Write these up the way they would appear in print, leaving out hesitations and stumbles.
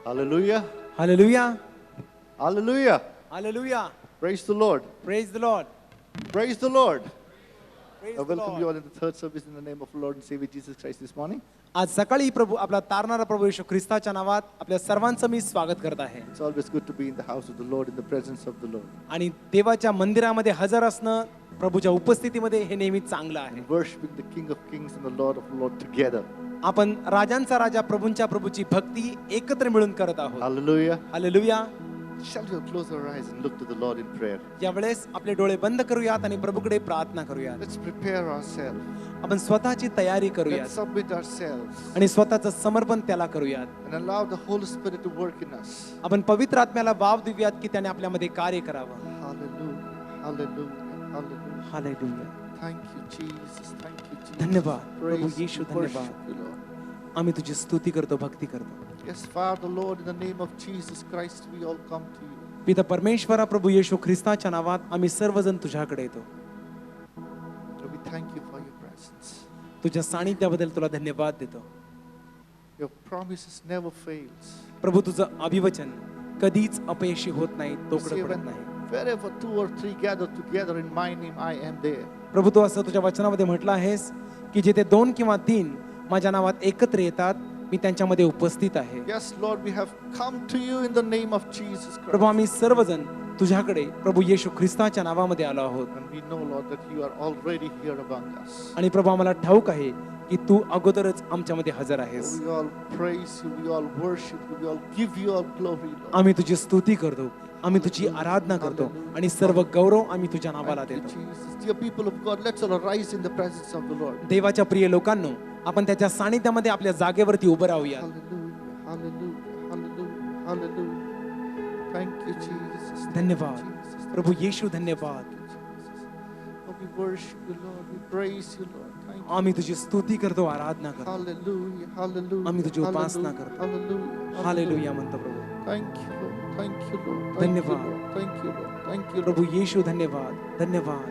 Hallelujah. Hallelujah. Hallelujah. Hallelujah. Praise the Lord. Praise the Lord. Praise the Lord. Praise I the welcome you Lord. all in the third service in the name of Lord and Savior Jesus Christ this morning. आज सकाळी प्रभू आपला तारणारा प्रभू येशू ख्रिस्ताच्या नावात आपल्या सर्वांचं मी स्वागत करत आहे. It's always good to be in the house of the Lord, in the presence of the Lord. आणि देवाच्या मंदिरामध्ये हजर असणं प्रभूच्या उपस्थितीमध्ये हे नेहमी चांगलं आहे. Worshiping the King of Kings and the Lord of Lords together. आपण राजांचा राजा प्रभूंच्या प्रभूची भक्ती एकत्र मिळून करत आहोत. Hallelujah. Hallelujah. Shall we close our eyes and look to the Lord in prayer? यावेळेस आपले डोळे बंद करूयात आणि प्रभूकडे प्रार्थना करूयात. Let's prepare ourselves. आपण स्वतःची तयारी Let's करूयात submit ourselves आणि स्वतःचं समर्पण त्याला करूयात. and allow the Holy Spirit to work in us. आपण पवित्र आत्म्याला वाव देऊयात की त्याने आपल्यामध्ये कार्य करावं. Hallelujah. Hallelujah. Hallelujah. Hallelujah. Thank you, Jesus. Thank you, Jesus. धन्यवाद Praise Prabhu Yeshu, you, worship धन्यवाद. you, Lord. आम्ही तुझी स्तुती करतो, भक्ती करतो. Yes, Father, Lord, in the name of Jesus Christ, we all come to you. पिता परमेश्वरा प्रभू येशू ख्रिस्ताच्या नावात आम्ही सर्वजण तुझ्याकडे येतो. Lord, we thank you for your presence. तुझ्या सानिध्याबद्दल तुला धन्यवाद देतो. Your promises never fails. प्रभू तुझं अभिवचन कधीच अपयशी होत नाही, You तोकडं say पडत when, नाही. wherever 2 or 3 gather together in my name, I am there. प्रभू तू असं तुझ्या वचनामध्ये म्हटलं आहेस की जिथे 2 किंवा 3 माझ्या नावात एकत्र येतात, मी त्यांच्यामध्ये उपस्थित आहे. Yes, Lord, we have come to you in the name of Jesus Prabhu Christ. आम्ही सर्वजण तुझ्याकडे प्रभू येशू ख्रिस्ताच्या नावामध्ये आलो आहोत. And we know, Lord, that you are already here among us. आणि प्रभू आम्हाला ठाऊक आहे की तू अगोदरच आमच्यामध्ये हजर आहेस. We all praise you, we all worship you, we all give you all glory, Lord. आम्ही तुझी स्तुती करतो, आम्ही तुझी आराधना करतो आणि सर्व गौरव आम्ही तुझ्या नावाला Thank you, देतो. Jesus. Dear people of God, let's all rise in the presence of the Lord. देवाच्या प्रिय लोकांनो, आपण त्याच्या सानिध्यामध्ये आपल्या जागेवरती उभं राहूया. Hallelujah, hallelujah, hallelujah, hallelujah. Thank you, Jesus. Thank you, धन्यवाद Jesus. प्रभू येशू, धन्यवाद. Thank you, Jesus. Lord, we worship you, Lord. We praise you, Lord. Thank you. आम्ही तुझी स्तुती करतो, आराधना करतो. Hallelujah, hallelujah. आम्ही तुझी उपासना hallelujah, करतो. hallelujah, हालेलुया म्हणतो प्रभू. Thank you, Lord. Thank you, Lord. Thank you, धन्यवाद. Lord. Thank you, Lord. Thank you, Lord. प्रभू येशू, धन्यवाद, धन्यवाद.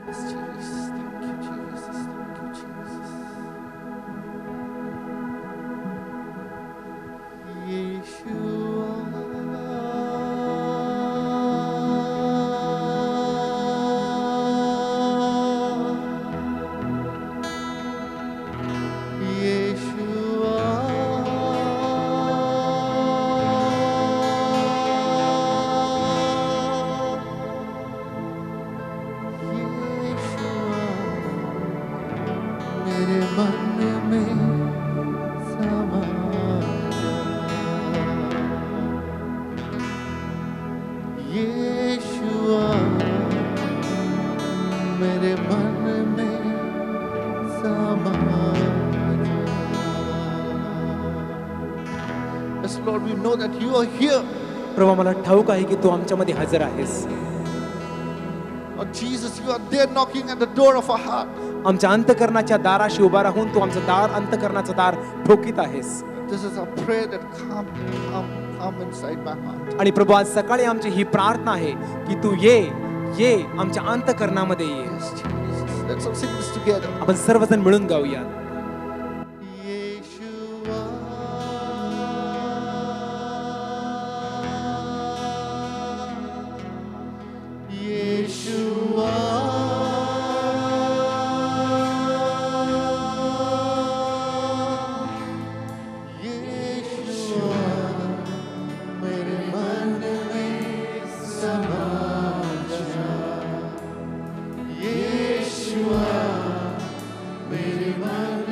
Yes, Jesus. Thank you, Jesus. Thank you, Jesus. मेरे मन में समा जा यीशुआ मेरे मन में समा जा Yes, Lord, we know that you are here. प्रभू आम्हाला ठाऊक आहे की तू आमच्यामध्ये हजर आहेस. Lord Jesus, you are there knocking at the door of our heart. आमच्या अंतकरणाच्या दाराशी उभा राहून तू आमचं दार, अंतकरणाचं दार ठोकीत आहेस. This is a prayer that come inside my heart. आणि प्रभू आज सकाळी आमची ही प्रार्थना आहे की तू ये आमच्या अंतकरणामध्ये ये. Yes, Jesus. Let's all sing this together. आपण सर्वजण मिळून गाऊया. Yeshua, Yeshua, Yeshua, मेरे मन में समा जा. Yeshua, मेरे मन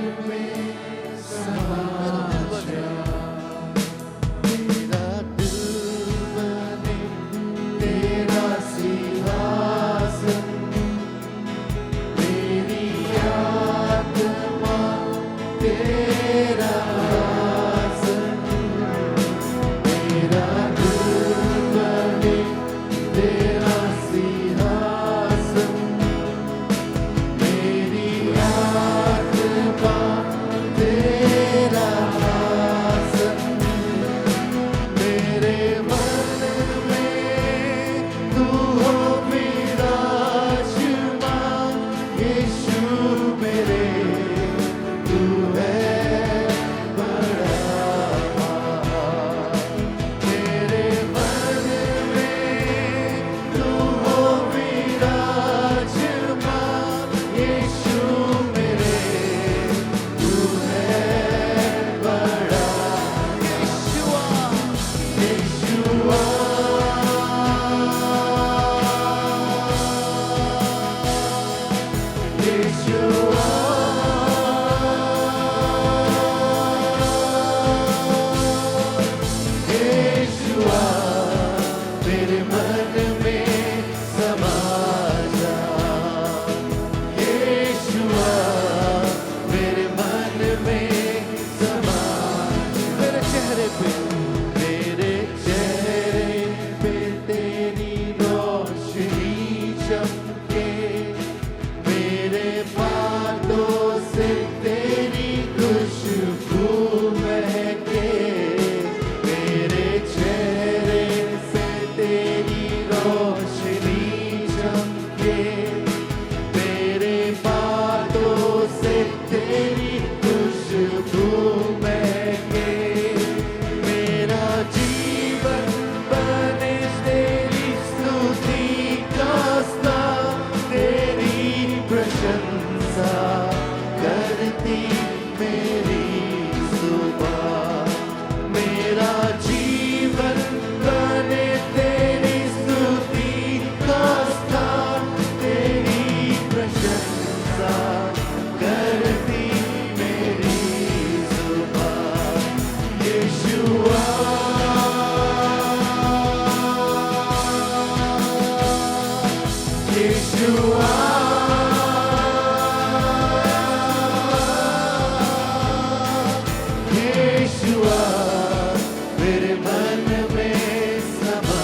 मेरे मन में समा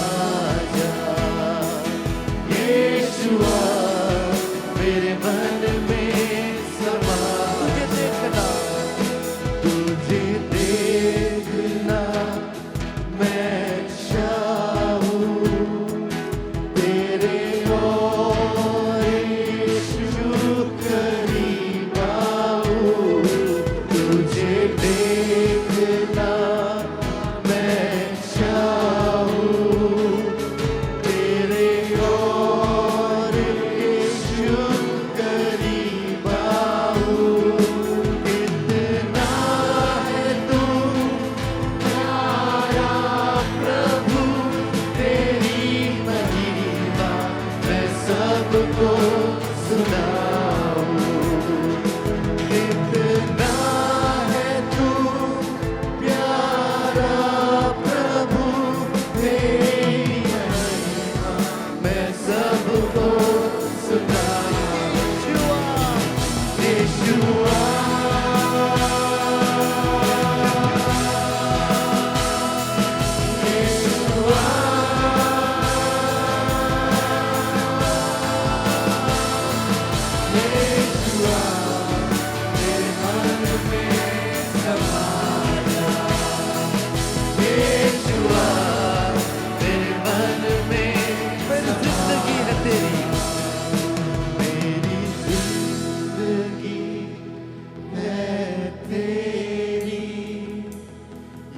जा यीशुआ मेरे मन में समा तुझे देखना मैं चाहूं तेरे और यीशु करीब आऊं तुझे देखना मैं चाहूं तेरे और यीशु करीब आऊं कितना है तू प्यारा प्रभु तेरी महिमा मैं सबको सुनाऊं कितना है तू प्यारा प्रभु तेरी महिमा मैं सबको सुनाऊं यीशुआ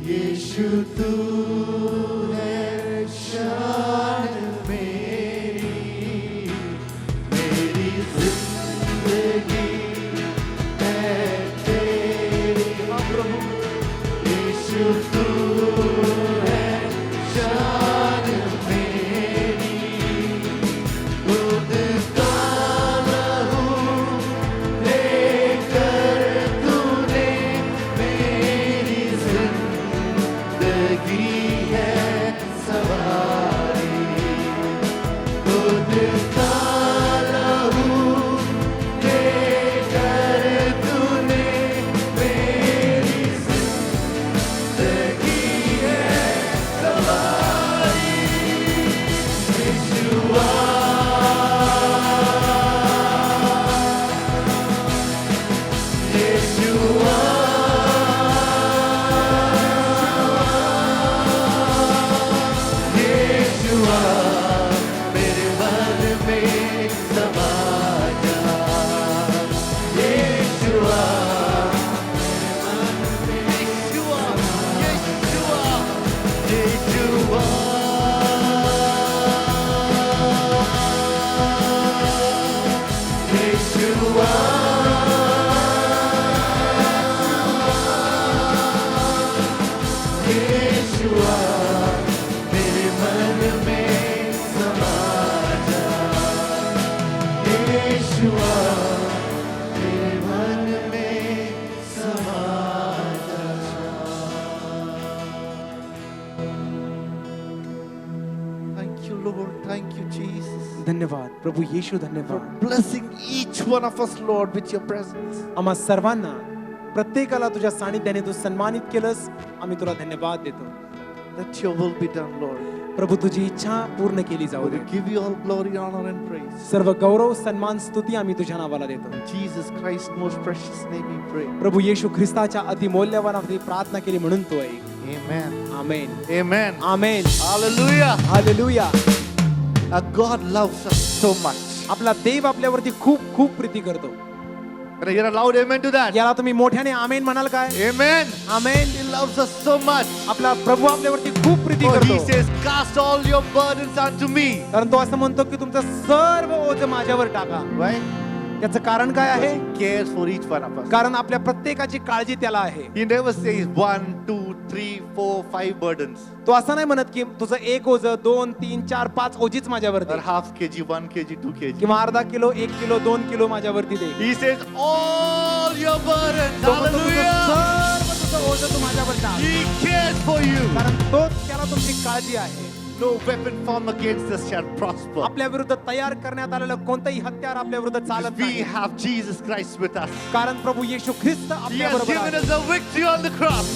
यीशु तू है शान मेरी जिंदगी है तेरी प्रभु यीशु तू है शान मेरी खुद का लहू लेकर तूने मेरी जिंदगी है सवारी खुद का लहू लेकर तूने मेरी जिंदगी है सवारी यीशुआ यीशुआ यीशुआ मेरे मन में समा जा यीशुआ यीशुआ यीशुआ यीशुआ यीशुआ यीशुआ मेरे मन में समा जा यीशुआ मेरे मन में समा जा Thank you Lord thank you Jesus धन्यवाद प्रभू येशू for धन्यवाद blessing each one of us Lord with your presence आम्हा सर्वांना प्रत्येकाला तुझ्या सानिध्याने तू सन्मानित केलंस आम्ही तुला धन्यवाद देतो that your will be done Lord प्रभू तुझी इच्छा पूर्ण केली जाऊ we they give you all glory honor and praise सर्व गौरव सन्मान स्तुती आम्ही तुझ्या नावाला देतो in Jesus Christ's most precious name we pray प्रभू येशू ख्रिस्ताच्या अतिमौल्यवान नावाने प्रार्थना केली म्हणून तो ऐक amen आमेन amen आमेन hallelujah hallelujah God loves us so much आपला देव आपल्यावरती खूप खूप प्रीती करतो can I hear a loud amen to that याला तुम्ही मोठ्याने आमेन म्हणाल काय amen amen he loves us so much आपला प्रभू आपल्यावरती खूप प्रीती for he करतो says cast all your burdens unto me कारण तो असं म्हणतो की तुमचं सर्व ओझ माझ्यावर टाका right त्याचं कारण काय आहे he cares for each one of us कारण आपल्या प्रत्येकाची काळजी त्याला आहे he never says 1 2 3 4 5 burdens तो असं नाही म्हणत की तुझं एक ओझ 2 3 4 5 ओझीच माझ्यावरती or half kg 1 kg 2 kg किंवा अर्धा किलो 1 किलो 2 किलो माझ्यावरती दे he says all your burdens तो म्हणतो, तुझं hallelujah सर्व तुझं ओझ तू माझ्यावर टाक he cares for you कारण तो त्याला तुमची काळजी आहे no weapon formed against us shall prosper आपल्या विरुद्ध तयार करण्यात आलेलं कोणतंही हत्यार आपल्या विरुद्ध चालत we नाही have Jesus Christ with us कारण प्रभू येशू ख्रिस्त he आपल्या has बरोबर given आहे us a victory on the cross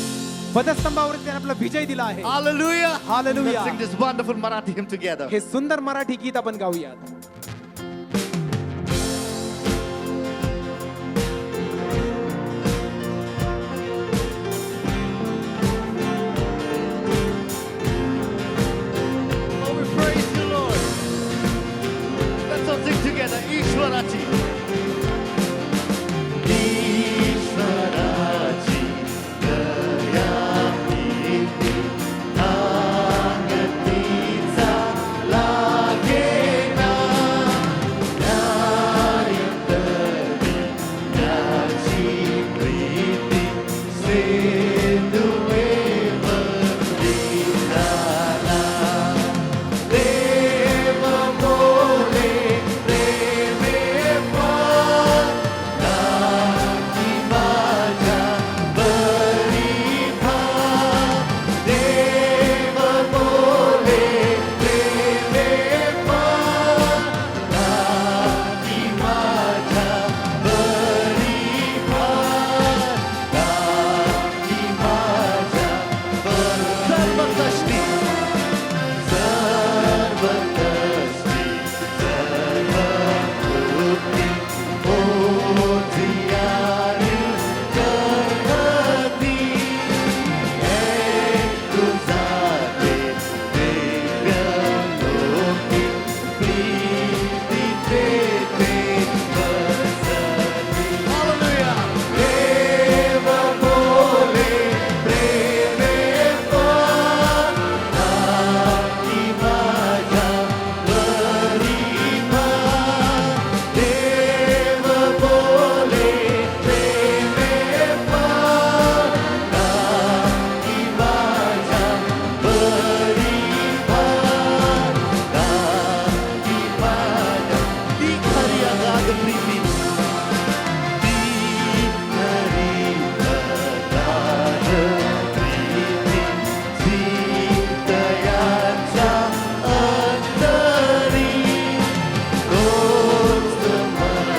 वधस्तंभावरती त्याने आपला विजय दिला आहे. Hallelujah. Hallelujah. Let's sing this wonderful Marathi hymn together. हे सुंदर मराठी गीत आपण गाऊयात. Oh, we praise you, Lord. Let's all sing together. Ishwarachi. Ishwarachi. Daya Priti. Angatitsa Lagena. Nyayatari. Nyachi Priti. Sindhueva Vidana. Deva Mole Preme Pada Ki Maja Baripha. Deva Mole Preme Pada Ki Maja Baripha. Ki Maja Sarvatashti. Sarvatashti, Sarvakriti, Odhiyari, Karnati, Ekuzate, Devyaloki, Priti Tete Vasati. Hallelujah! Deva Mole Preme Pada Ki Maja Baripha. Deva Mole Preme Pada Ki Maja Baripha. Ki Maja Di Khari Agad Priti. Di Khari Agad Priti. Sitayancha Antari. Gostamare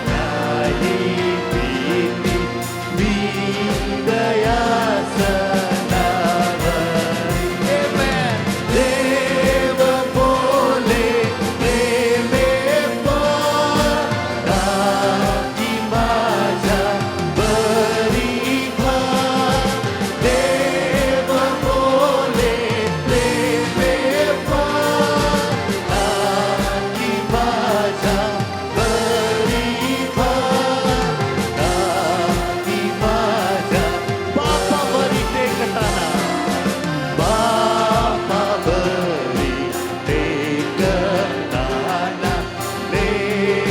Nayi Priti. Vidaya Sanavari. Amen. Deva Mole Preme Pada Ki Maja Baripha. Deva Mole Preme Pada Ki Maja Baripha. Ki Maja Papa Barite Katana. Bapa beri tekarana,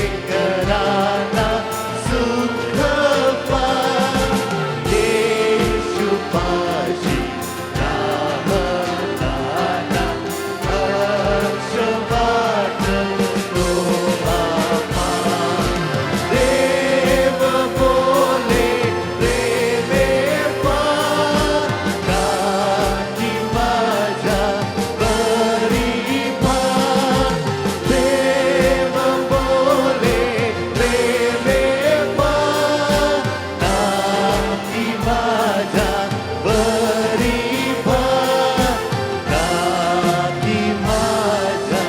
tekarana sukha Yesu pasi namadana, akshavata dohama. Deva Mole Preme Pada Ki Maja Baripha. Deva Mole Preme Pada Ki Maja Baripha. Ki Maja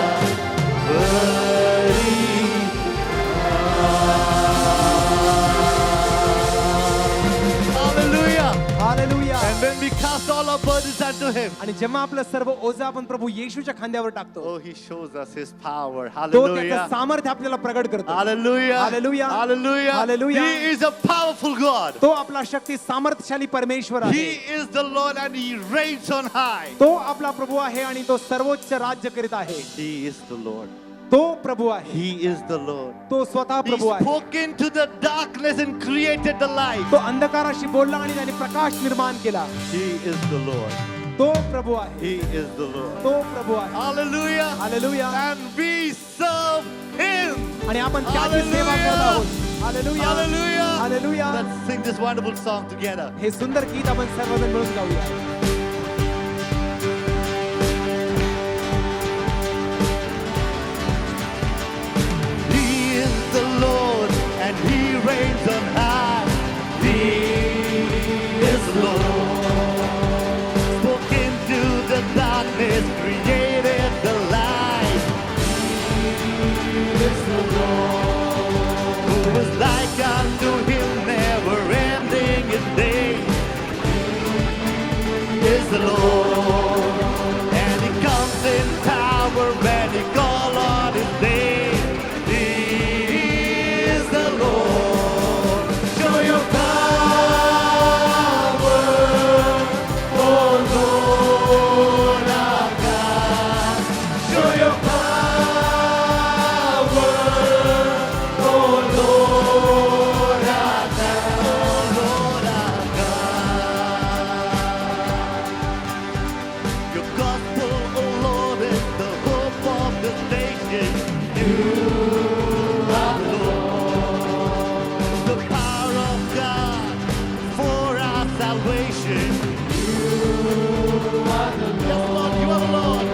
Hallelujah. Hallelujah. And when we cast all our burdens unto Him, आणि जेव्हा आपलं सर्व ओझं आपण प्रभू येशूच्या खांद्यावर टाकतो, oh, He shows us His power. तो त्याचं Hallelujah. सामर्थ्य आपल्याला प्रगट करतो. Hallelujah. Hallelujah. Hallelujah. Hallelujah. He is a powerful God. तो आपला शक्ती सामर्थ्यशाली परमेश्वर आहे. He is the Lord and He reigns on high. तो आपला प्रभू आहे आणि तो सर्वोच्च राज्य करीत आहे. He is the Lord. तो प्रभू आहे. He is the Lord. तो स्वतः He प्रभू आहे. spoke into the darkness and created the light. तो अंधकाराशी बोलला आणि त्याने प्रकाश निर्माण केला. He is the Lord. तो प्रभू आहे. He is the Lord. तो प्रभू आहे. Hallelujah. Hallelujah. And we serve Him. आणि आपण त्याची सेवा करत आहोत. Hallelujah. Hallelujah. Hallelujah. Let's sing this wonderful song together. हे सुंदर गीत आपण सर्वजण मिळून गाऊया. He is the Lord and He reigns on high. He is Lord. praise the Lord. And He comes in power when He call on His name. He is the Lord. Show your power, oh Lord our God. Show your power, oh Lord our God. Oh Lord our God. Your gospel, oh Lord, is the hope of the nation. You are the Lord, the power of God for our salvation. Yes, Lord, you are the Lord.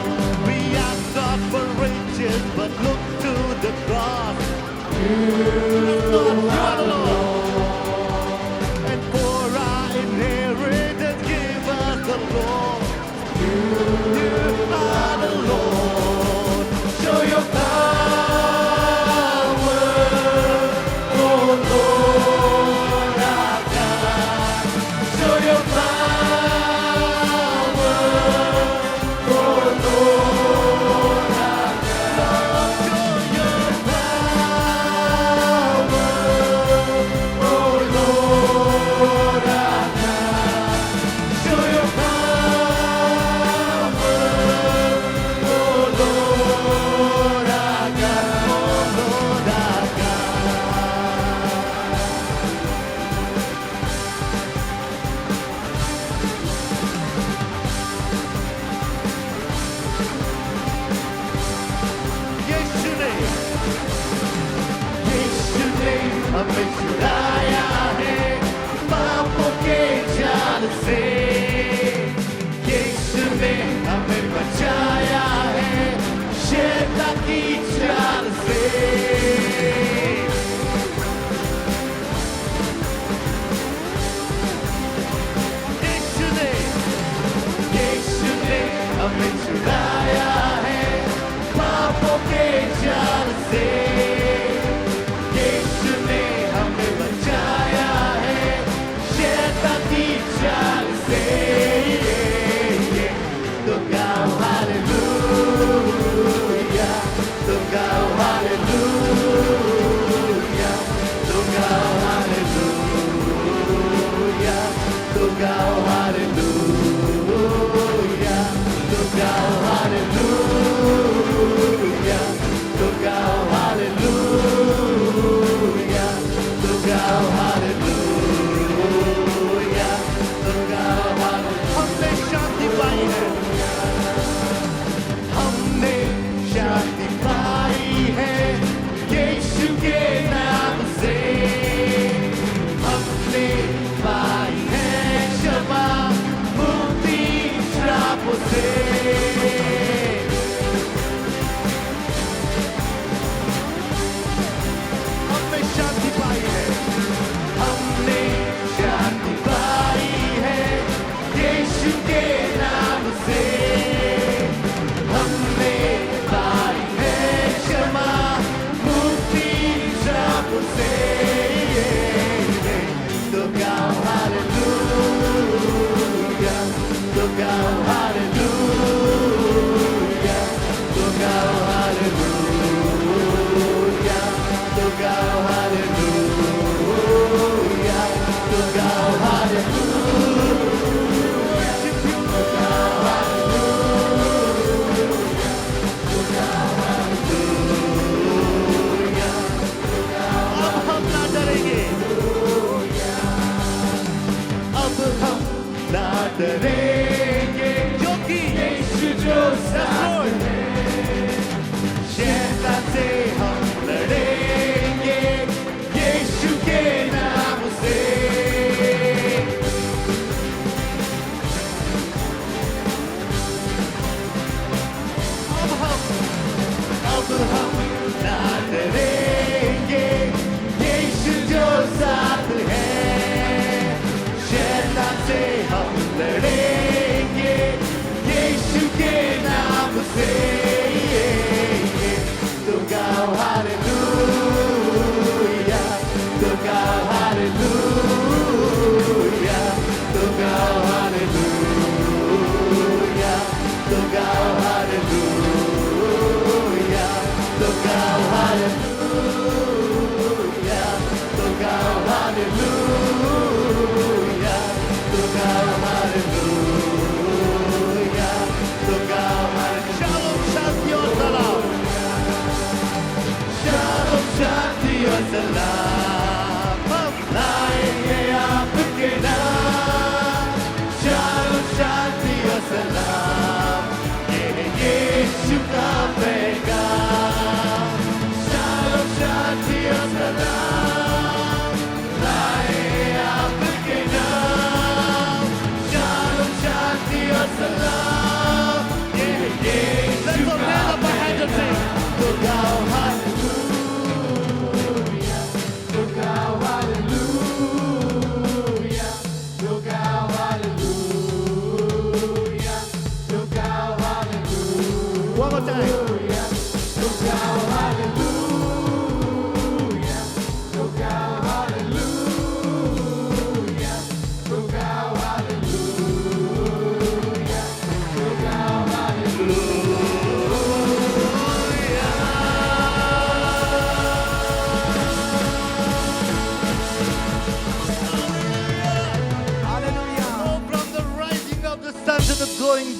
We ask not for riches, but look to the cross. Yes, Lord, you are the Lord. And for our inheritance, give us the Lord. You are the Lord. Show your power, oh Lord our God. Show your power, oh Lord our God. Show your power, oh Lord our God. Show your power, oh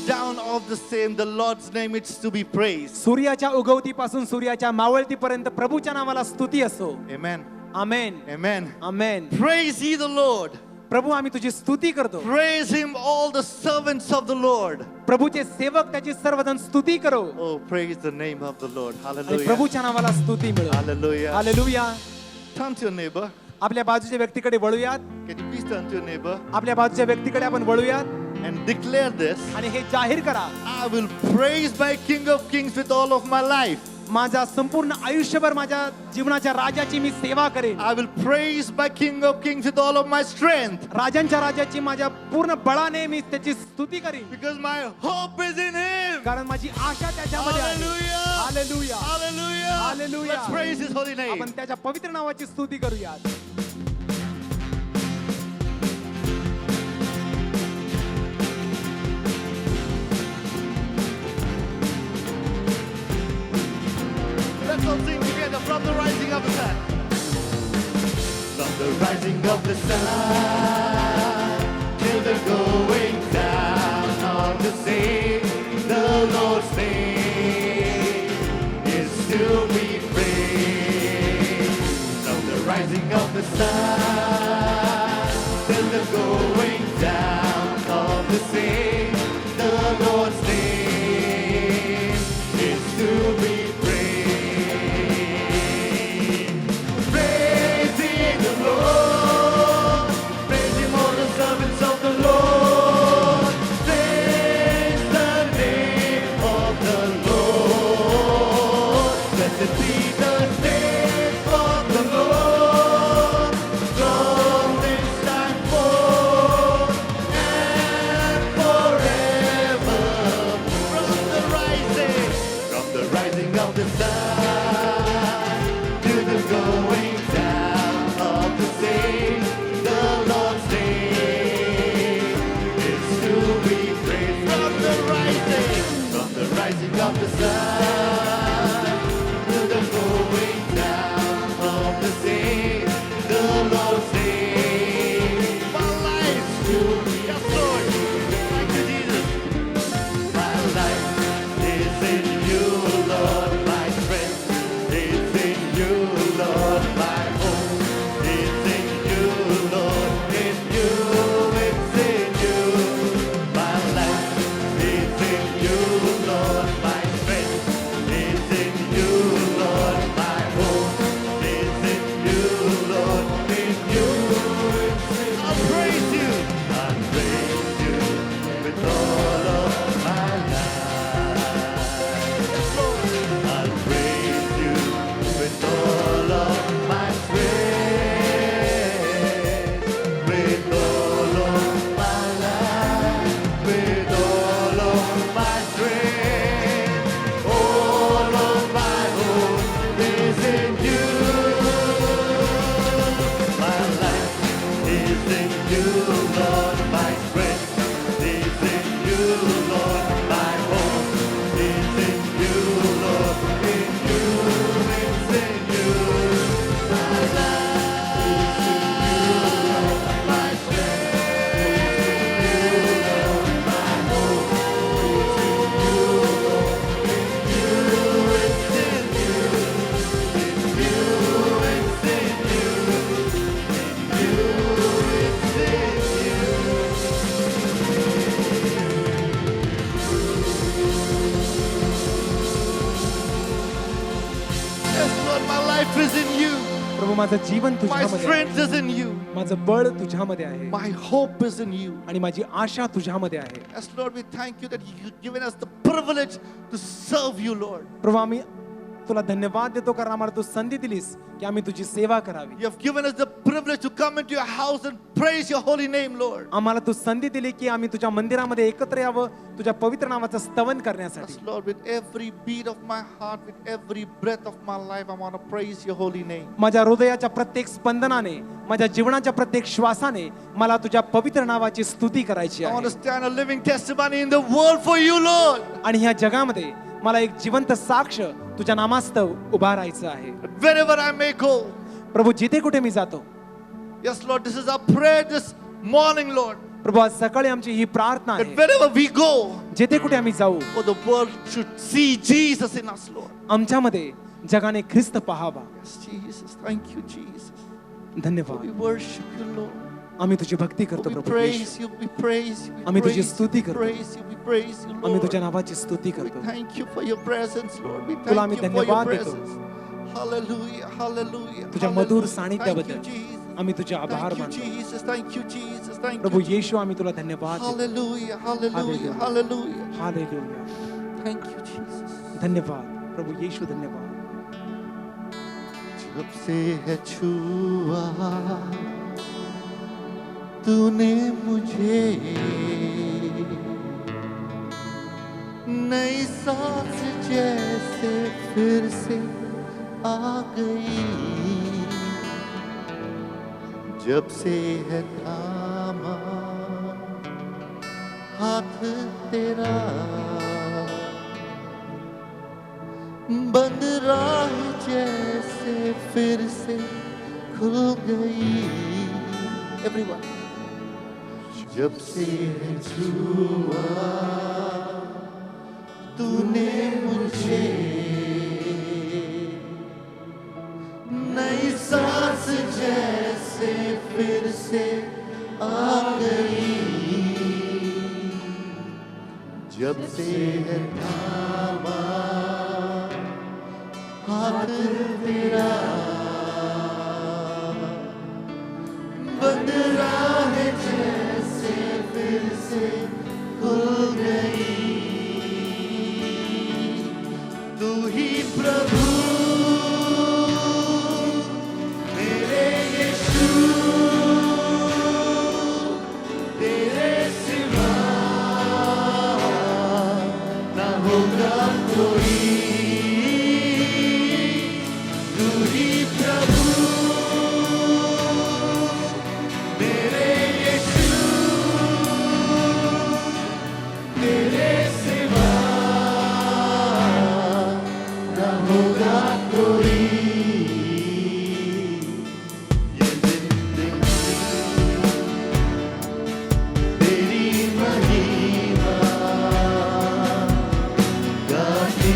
down of the same, the Lord's name is to be praised. सूर्याच्या उगवतीपासून सूर्याच्या मावळतीपर्यंत प्रभूच्या नावाला स्तुती असो. Amen. Amen. Amen. Amen. Praise ye the Lord. प्रभू आम्ही तुझी स्तुती करतो. Praise him, all the servants of the Lord. प्रभूचे सेवक त्याची सर्वजण स्तुती करो. Oh, praise the name of the Lord. आणि Hallelujah. प्रभूच्या नावाला स्तुती मिळो. Hallelujah. Hallelujah. Turn to your neighbor. आपल्या बाजूच्या व्यक्तीकडे वळूयात. Can you please turn to your neighbor आपल्या बाजूच्या व्यक्तीकडे आपण वळूयात and declare this? आणि हे जाहीर करा. I will praise my King of Kings with all of my life. माझा संपूर्ण आयुष्यभर माझ्या जीवनाच्या राजाची मी सेवा करेन. I will praise my King of Kings with all of my strength. राजांच्या राजाची माझ्या पूर्ण बळाने मी त्याची स्तुती करीन. Because my hope is in him. कारण माझी आशा त्याच्यामध्ये आहे. Hallelujah. Hallelujah. Hallelujah. Hallelujah. Let's praise his holy name. आपण त्याच्या पवित्र नावाची स्तुती करूयात. Let's all sing together from the rising of the sun. From the rising of the sun till the going down of the same, the Lord's name is to be praised. From the rising of the sun till the going down of the same, the Lord's name is to be of the sun to the going down of the same, the Lord's name. My life to be a Lord. Thank you, Jesus. My life is in you, Lord. My strength is in you, Lord. My hope is in you, Lord. In you, it's in you. My life is in you, Lord. My strength is in you, Lord. My hope is in you, Lord. In you, I'll praise you. I'll praise you with all of my life. I'll praise you with all of my strength. With all of my life. With all of my strength. All of my hope is in you. My life is in you, Lord. My strength is in you, Lord. My hope is in you, Lord. In you, it's in you. My life is in you, Lord. My strength is in you, Lord. My hope is in you, Lord. In you, it's in you. In you, it's in you. In you, it's in you. Yes, Lord, my life is in you. प्रभू माझं जीवन My तुझ्यामध्ये आहे. strength is in you. माझं बळ तुझ्यामध्ये आहे My hope is in you. आणि माझी आशा तुझ्यामध्ये आहे. Yes, Lord, we thank you that you've given us the privilege to serve you, Lord. प्रभू आम्ही तुला धन्यवाद देतो कारण आम्हाला तू संधी दिलीस की आम्ही तुझी सेवा करावी. You have given us the privilege to come into your house and praise your holy name, Lord. आम्हाला तू संधी दिली की आम्ही तुझ्या मंदिरामध्ये एकत्र यावं तुझ्या पवित्र नावाचं स्तवन करण्यासाठी. Yes, Lord, with every beat of my heart, with every breath of my life, I want to praise your holy name. माझ्या हृदयाच्या प्रत्येक स्पंदनाने माझ्या जीवनाच्या प्रत्येक श्वासाने मला तुझ्या पवित्र नावाची स्तुती करायची I want to आहे. stand a living testimony in the world for you, Lord. आणि ह्या जगामध्ये मला एक जिवंत साक्ष तुझ्या नामास्तव उभा राहायचं आहे. Wherever I may go. प्रभू जिथे कुठे मी जातो. Yes, Lord, this is our prayer this morning, Lord. प्रभू आज सकाळी आमची ही प्रार्थना That आहे wherever we go, जेथे कुठे आम्ही जाऊ Oh, the world should see Jesus in us, Lord. आमच्यामध्ये जगाने ख्रिस्त पाहावा. Yes, Jesus. Thank you, Jesus. धन्यवाद. We worship you, Lord. आम्ही तुझी भक्ती करतो We Prabhu praise Yeshu. you, we praise you, we आम्ही तुझी praise you, स्तुती we करतो. praise you, we praise you, आम्ही Lord. तुझ्या नावाची स्तुती We करतो. thank you for your presence, Lord. We तुला आम्ही thank you for your धन्यवाद देतो. presence. Hallelujah, hallelujah. तुझ्या hallelujah. Madhur Thank you, सानिध्याबद्दल Jesus. आम्ही तुझे आभार Thank you, मानतो. Jesus. Thank you, Jesus. Thank Prabhu you. येशू आम्ही तुला धन्यवाद देतो. Hallelujah, hallelujah, Hallelujah. hallelujah. Hallelujah. Thank you, Jesus. धन्यवाद प्रभू येशू. धन्यवाद. जब से है छुआ तूने मुझे, नई सांस जैसे फिर से आ गई. जब से है थामा हाथ तेरा, बंद राह जैसे फिर से खुल गई. Everyone. जब से है छुआ तूने मुझे, नई सांस जैसे फिर से आ गई. जब से है थामा हाथ तेरा, बंद राह जैसे फिर से खुल गई. तू ही प्रभु मेरे यीशु, तेरे सिवा ना होगा कोई. तू ही प्रभु मेरे यीशु, तेरे सिवा ना होगा कोई. ये जिंदगी तेरी महिमा गाती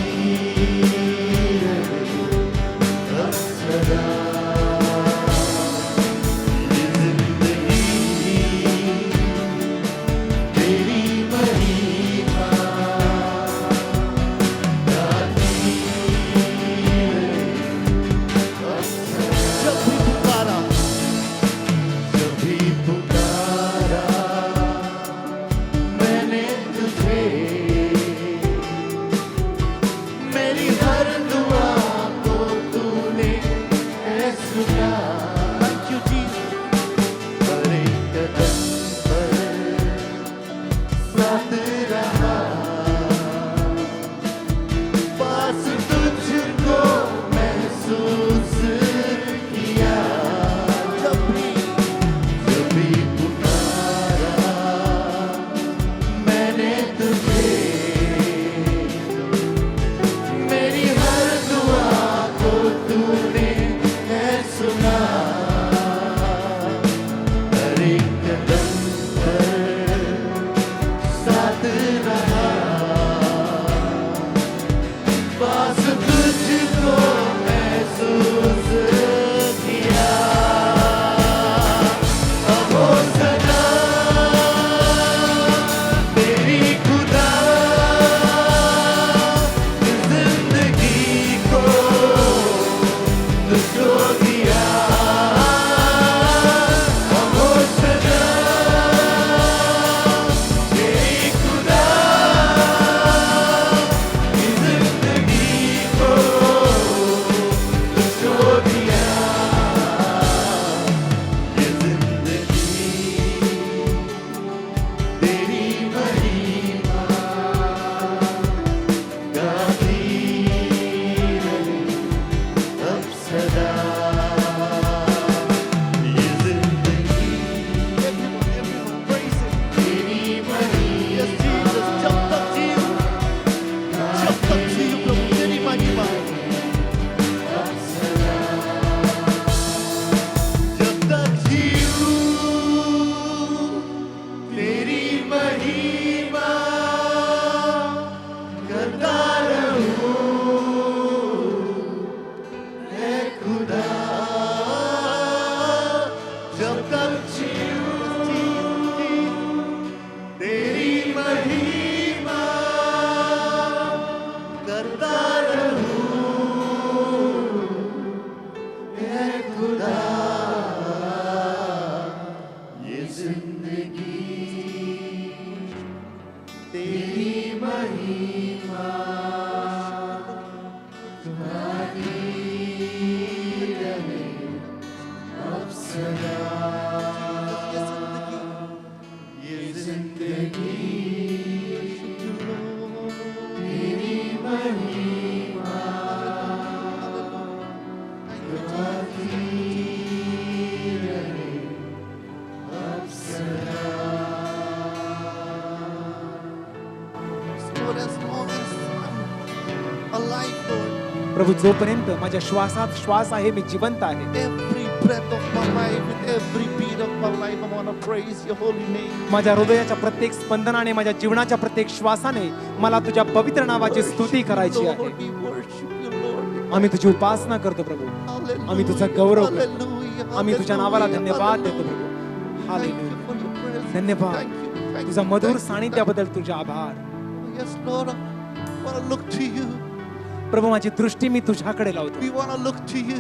Lord, as long as I'm alive, Lord, प्रभू, जोपर्यंत माझ्या श्वासात श्वास आहे, मी जिवंत आहे, every breath of my life, with every beat of my life, I want to praise your holy name. माझ्या हृदयाच्या प्रत्येक स्पंदनाने, माझ्या जीवनाच्या प्रत्येक श्वासाने मला तुझ्या पवित्र नावाची स्तुती करायची आहे. Lord, we worship you, Lord. आम्ही तुझी उपासना करतो प्रभू, आम्ही तुझा गौरव करतो, Hallelujah, आम्ही तुझ्या नावाला hallelujah, धन्यवाद देतो hallelujah. Prabhu. Thank you hallelujah. for your presence. धन्यवाद. Thank you, thank तुझा you, मधुर thank you, सानिध्याबद्दल तुझे आभार. thank you. Yes, Lord, I want to look to you. प्रभू, माझी दृष्टी मी तुझ्याकडे लावतो. We want to look to you.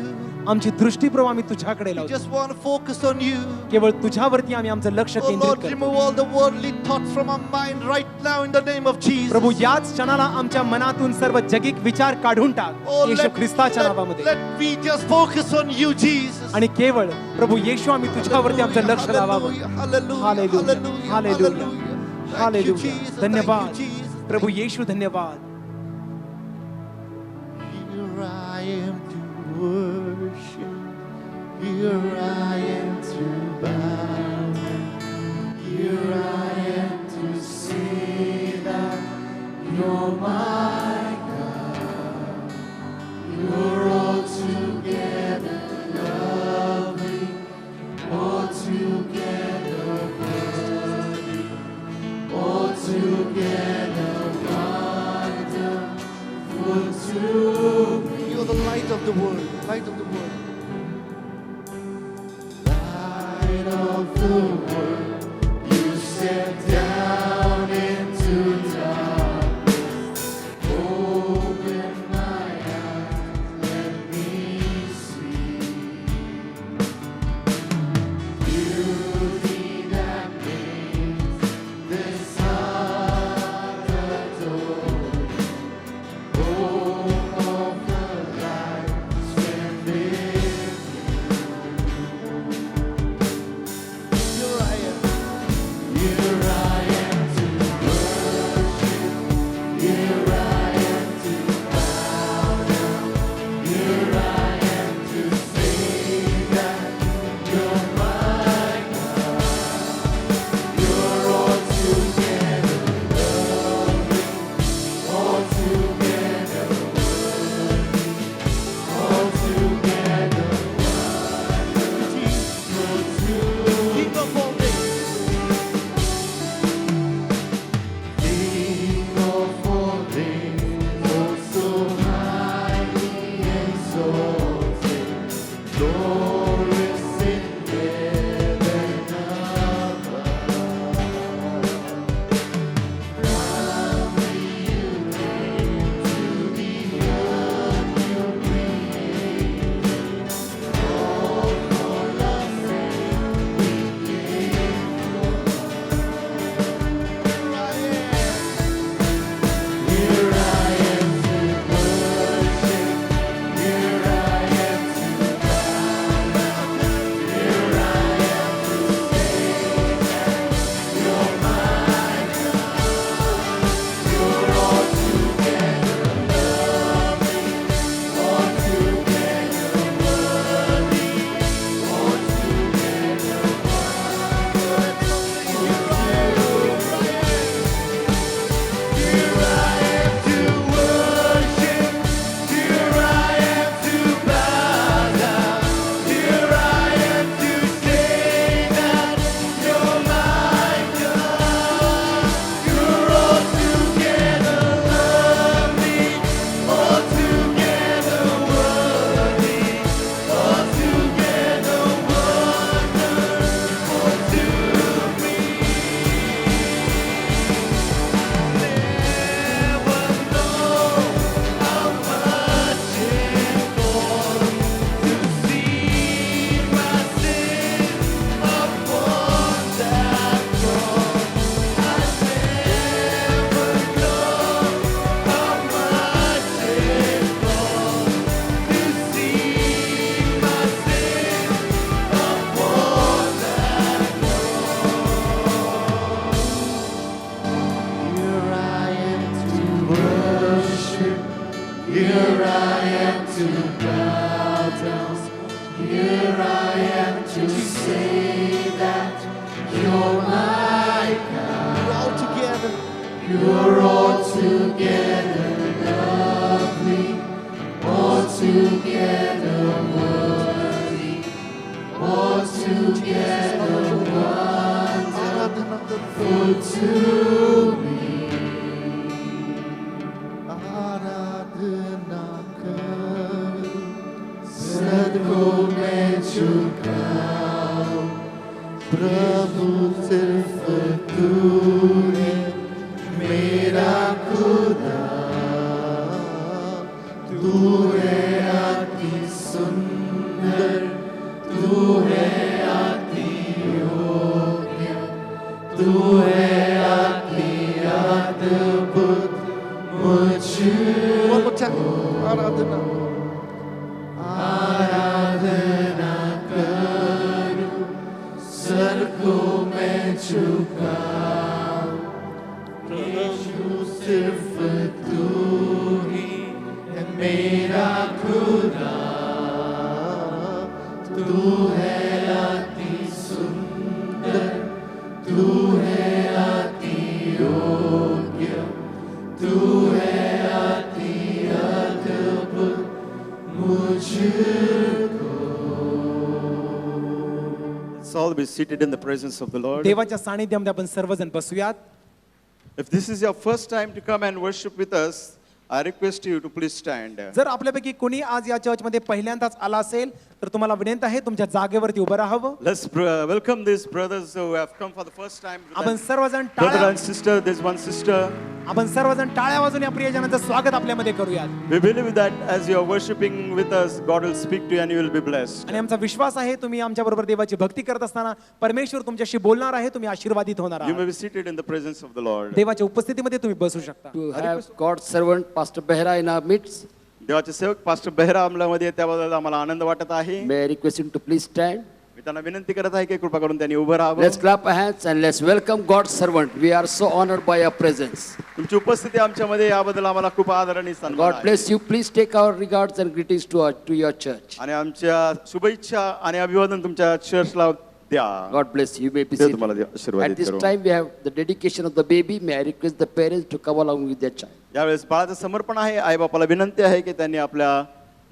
आमची दृष्टी प्रभू आम्ही तुझ्याकडे We लावतो. just want to focus on you. केवळ तुझ्यावरती आम्ही आमचं लक्ष Oh केंद्रित Lord, करतो. remove all the worldly thoughts from our mind right now in the name of Jesus. प्रभू, याच क्षणाला आमच्या मनातून सर्व जगिक विचार काढून टाक, Oh, Yeshu ख्रिस्ताच्या let नावामध्ये. we just focus on you, Jesus. आणि केवळ प्रभू येशू आम्ही तुझ्यावरती आमचं लक्ष लावावं. Hallelujah, hallelujah, hallelujah, hallelujah, hallelujah, hallelujah. Thank you, hallelujah. Jesus. धन्यवाद Thank you, Jesus. प्रभू येशू, धन्यवाद. Here I am to worship. Here I am to bow. Here I am to say that you're my God. You're altogether lovely, altogether worthy, altogether wonderful to me. You're the light of the world, light of the world. Light of the world, you step down into darkness. Open my eyes, let me see beauty that makes this heart adore. Hope of the life spent with you. Here I Here I am to bow down. Here I am to say that you're my God. We're all together. You're all together lovely, all together worthy, all together wonderful to me. आराधना करो सदको मैं झुकाऊं, प्रभु सिर्फ तू है मेरा खुदा, तू है अति सुंदर, तू है अति योग्य, तू है अति अद्भुत मुझको। One more time. आराधना आराधना करूं, सर को मैं झुकाऊं, यीशु सिर्फ तू ही है मेरा खुदा, तू है अति सुंदर, तू है अति योग्य, तू है अति अद्भुत मुझको। Let's all be seated in the presence of the Lord. देवाच्या सानिध्यामध्ये आपण सर्वजण बसूयात. If this is your first time to come and worship with us, I request you to please stand. जर आपल्यापैकी कोणी आज या चर्चमध्ये पहिल्यांदाच आला असेल तर तुम्हाला विनंती आहे तुमच्या जागेवरती उभं राहावं. Let's welcome these brothers who have come for the first time. आपण सर्वजण Brother टाळ्या and sister, there's one sister. आपण सर्वजण टाळ्या वाजून या प्रियजनांचं स्वागत आपल्यामध्ये करूयात. We believe that as you are worshiping with us, God will speak to you and you will be blessed. आणि आमचा विश्वास आहे तुम्ही आमच्या बरोबर देवाची भक्ती करत असताना परमेश्वर तुमच्याशी बोलणार आहे, तुम्ही आशीर्वादित होणार You may आहात. be seated in the presence of the Lord. देवाच्या उपस्थितीमध्ये तुम्ही बसू शकता. To have God's servant Pastor Behra in our midst, देवाचे सेवक पास्टर बेहरा आमल्यामध्ये आहेत, त्याबद्दल आम्हाला आनंद वाटत आहे. may I request him to please stand. मी त्यांना विनंती करत आहे की कृपा करून त्यांनी उभं राहावं. Let's clap our hands and let's welcome God's servant. We are so honored by your presence. तुमची उपस्थिती आमच्यामध्ये याबद्दल आम्हाला खूप आदर आणि सन्मान God आहे. bless you. Please take our regards and greetings to your church. आणि आमच्या शुभेच्छा आणि अभिवादन तुमच्या चर्चला द्या. God bless you. You may be देव तुम्हाला seated. आशीर्वादित At this करो. time, we have the dedication of the baby. May I request the parents to come along with their child. यावेळेस बाळाचं समर्पण आहे. आई बापाला विनंती आहे की त्यांनी आपल्या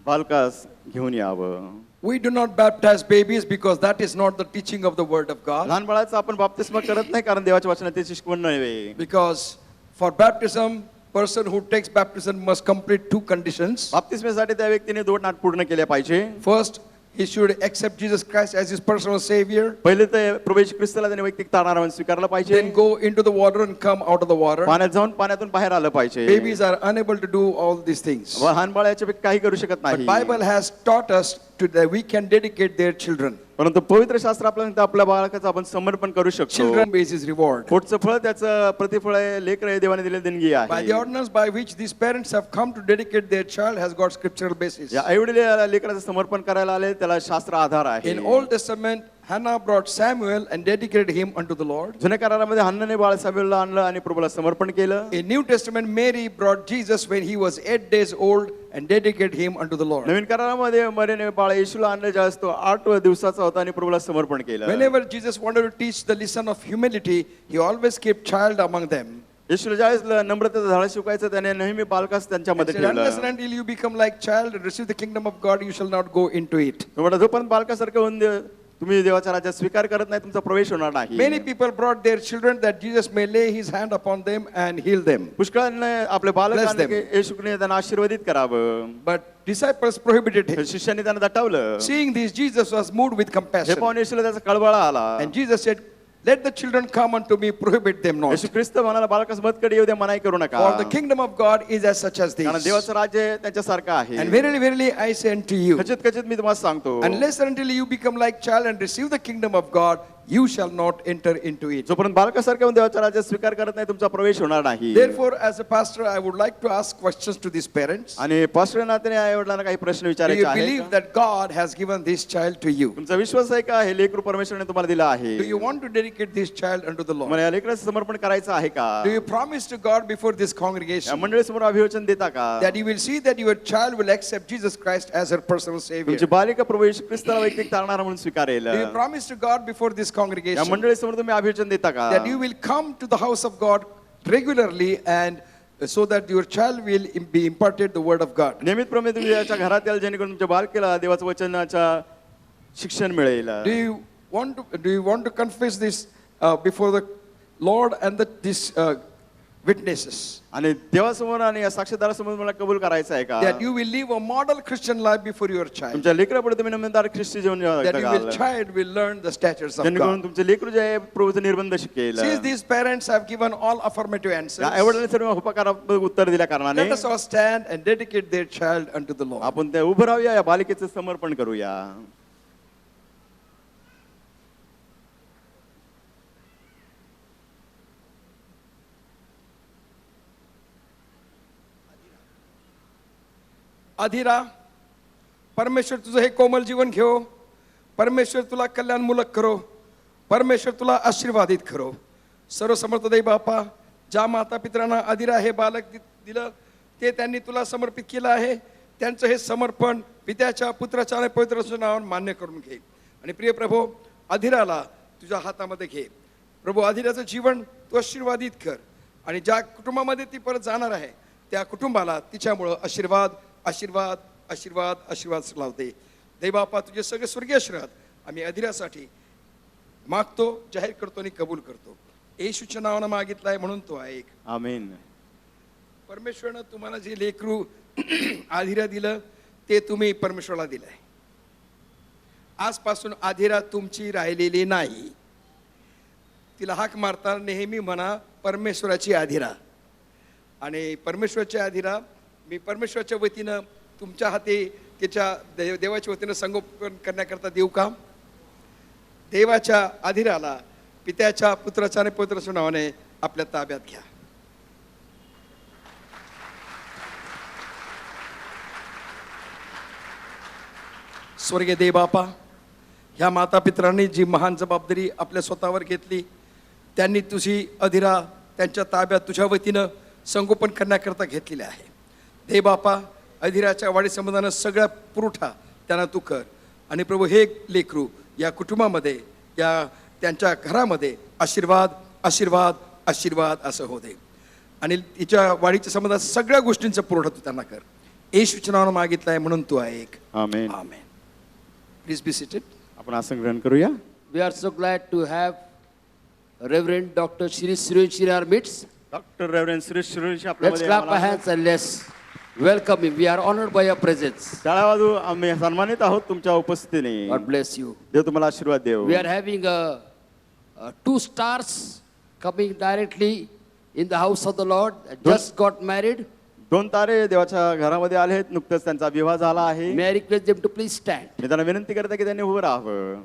बालकास घेऊन यावं. We do not baptize babies because that is not the teaching of the word of God. लहान बाळाचं आपण बाप्तिस्मा करत नाही कारण देवाच्या वचनात त्याची शिकवण नव्हे. Because for baptism, person who takes baptism must complete two conditions. बाप्तिस्मेसाठी त्या व्यक्तीने 2 अटी पूर्ण केल्या पाहिजे. First, he should accept Jesus Christ as his personal savior. पहिले ते प्रभू येशू ख्रिस्ताला त्याने वैयक्तिक तारणारा म्हणून स्वीकारलं पाहिजे. Then go into the water and come out of the water. पाण्यात जाऊन पाण्यातून बाहेर आलं पाहिजे. Babies are unable to do all these things. लहान बाळ याच्यापैकी काही करू शकत But नाही. Bible has taught us that we can dedicate their children. परंतु पवित्र शास्त्र आपल्याला सांगतं आपल्या बाळकाचं आपण समर्पण करू शकतो. Children is his reward. पोटचं फळ त्याचं प्रतिफळ आहे. लेकरं हे देवाने दिलेली देणगी By the आहे. ordinance by which these parents have come to dedicate their child has got scriptural basis. या आईवडील या लेकराचं समर्पण करायला आले त्याला शास्त्र आधार आहे. In Old Testament, Hannah brought Samuel and dedicated him unto the Lord. जुन्या करारामध्ये हन्नाने बाळ सामुएलला आणलं आणि प्रभूला समर्पण केलं. In New Testament, Mary brought Jesus when he was 8 days old and dedicated him unto the Lord. नवीन करारामध्ये मरीने बाळ येशूला आणलं ज्यावेळेस तो 8 दिवसाचा होता आणि प्रभूला समर्पण केलं. Whenever Jesus wanted to teach the lesson of humility, he always kept child among them. येशूला ज्यावेळेस नम्रतेचं धडा शिकवायचं त्याने नेहमी बालकास त्यांच्यामध्ये He said, unless ठेवलं. and until you become like child and receive the kingdom of God, you shall not go into it. तो म्हणला जोपर्यंत बालकासारखं होऊन तुम्ही देवाच्या राज्यात स्वीकार करत नाही तुमचा प्रवेश होणार नाही. Many people brought their children that Jesus may lay his hand upon them and heal them. पुष्कळांनी आपले बालक Bless आणले them. की येशूने त्यांना आशीर्वादित करावं. But disciples prohibited him. शिष्यांनी त्यांना दटावलं. Seeing this, Jesus was moved with hey compassion. पाहून येशूला त्याचा कळवळा आला. And Jesus said, let the children come unto me, prohibit them not. येशू ख्रिस्त म्हणाला बालकास मतकडे येऊ दे मनाई करू नका. For the kingdom of God is as such as कारण this. देवाचं राज्य त्यांच्यासारखं आहे. And verily, verily, I say unto you, खचित खचित मी तुम्हाला सांगतो unless and until you become like child and receive the kingdom of God, you shall not enter into it. जोपर्यंत बालकासारख्या देवाच्या राज्यात स्वीकार करत नाही तुमचा प्रवेश होणार नाही. Therefore, as a pastor, I would like to ask questions to these parents. आणि पास्टर नात्याने आई वडिलांना काही प्रश्न Do विचारायचे you आहेत believe का? that God has given this child to you? तुमचा विश्वास आहे का हे लेकरू परमेश्वराने तुम्हाला दिलं आहे? Do you want to dedicate this child unto the Lord? मला या लेकराचं समर्पण करायचं आहे का? Do you promise to God before this या congregation मंडळीसमोर अभिवचन देता का? that you will see that your child will accept Jesus Christ as her personal Savior? तुमची बालिका प्रभू येशू ख्रिस्ताला वैयक्तिक तारणारा म्हणून स्वीकारेल. Do you promise to God before this या congregation मंडळीसमोर तुम्ही अभिवचन देता का? that you will come to the house of God regularly and so that your child will be imparted the word of God? नियमितप्रमाणे तुम्ही याच्या घरात याल जेणेकरून तुमच्या बालकेला देवाचं वचनाच्या शिक्षण मिळेल. Do you want to confess this before the Lord and these witnesses? आणि देवासमोर आणि या साक्षीदारासमोर मला कबूल करायचं आहे का? That you will live a model Christian life before your child. तुमच्या लेकरापुढे तुम्ही नमनदार ख्रिस्ती जीवन That जगाल. your child will learn the statutes of जेणेकरून God. तुमचे लेकरू जे आहे प्रभूचं निर्बंध शिकेल. Since these parents have given all affirmative answers, या एवढ्या सर्व उपकारात्मक उत्तर दिल्या कारणाने let us all stand and dedicate their child unto the Lord. आपण त्या उभं राहूया या बालिकेचं समर्पण करूया. अधिरा, परमेश्वर तुझं हे कोमल जीवन घेओ. परमेश्वर तुला कल्याणमूलक करो. परमेश्वर तुला आशीर्वादित करो. सर्व समर्थ देव बापा, ज्या माता पितरांना अधिरा हे बालक दिलं ते त्यांनी तुला समर्पित केलं आहे, त्यांचं हे समर्पण पित्याच्या पुत्राच्या आणि पवित्र नावावर मान्य करून घे. आणि प्रिय प्रभू, अधिराला तुझ्या हातामध्ये घे. प्रभू, अधिराचं जीवन तू आशीर्वादित कर आणि ज्या कुटुंबामध्ये ती परत जाणार आहे त्या कुटुंबाला तिच्यामुळं आशीर्वाद आशीर्वाद आशीर्वाद आशीर्वाद लावते. देवबापा, तुझे सगळे स्वर्गीय आशीर्वाद आम्ही अधिरासाठी मागतो, जाहीर करतो आणि कबूल करतो. येशूच्या नावानं मागितलंय म्हणून तो ऐक. आमेन. परमेश्वरनं तुम्हाला जे लेकरू अधिरा दिलं ते तुम्ही परमेश्वराला दिलंय. आजपासून अधिरा तुमची राहिलेली नाही. तिला हाक मारताना नेहमी म्हणा परमेश्वराची अधिरा. आणि परमेश्वराची अधिरा मी परमेश्वराच्या वतीनं तुमच्या हाती त्याच्या देवाच्या वतीनं संगोपन करण्याकरता देऊ का? देवाच्या अधिराला पित्याच्या पुत्राच्या आणि पवित्राच्या नावाने आपल्या ताब्यात घ्या. स्वर्गीय देव बापा, ह्या माता पितरांनी जी महान जबाबदारी आपल्या स्वतःवर घेतली, त्यांनी तुझी अधिरा त्यांच्या ताब्यात तुझ्या वतीनं संगोपन करण्याकरता घेतलेले आहे. देव बापा, अधिराच्या वाढी संबंधानं सगळा पुरवठा त्यांना तू कर. आणि प्रभू, हे लेकरू या कुटुंबामध्ये या त्यांच्या घरामध्ये आशीर्वाद आशीर्वाद आशीर्वाद असं हो दे. आणि तिच्या वाढीच्या संबंधात सगळ्या गोष्टींचा पुरवठा तू त्यांना कर. येशूच्या नावानं मागितलं आहे म्हणून तू ऐक. Amen. Amen. Please be seated. आपण आसन ग्रहण करूया. We are so glad to have Reverend Dr. Shri Suresh in our midst. Doctor reverend Suresh Shiroli Let's आपल्यामध्ये clap our आम्हाला- hands and let's welcome him. We are honored by your presence. टाळ्या वाजवू. आम्ही सन्मानित आहोत तुमच्या उपस्थितीने. God bless you. देव तुम्हाला आशीर्वाद देव. We are having 2 stars coming directly in the house of the Lord. Just got married. 2 तारे देवाच्या घरामध्ये आले आहेत. नुकतंच त्यांचा विवाह झाला आहे. May I request them to please stand? मी त्यांना विनंती करते की त्यांनी उभं राहावं.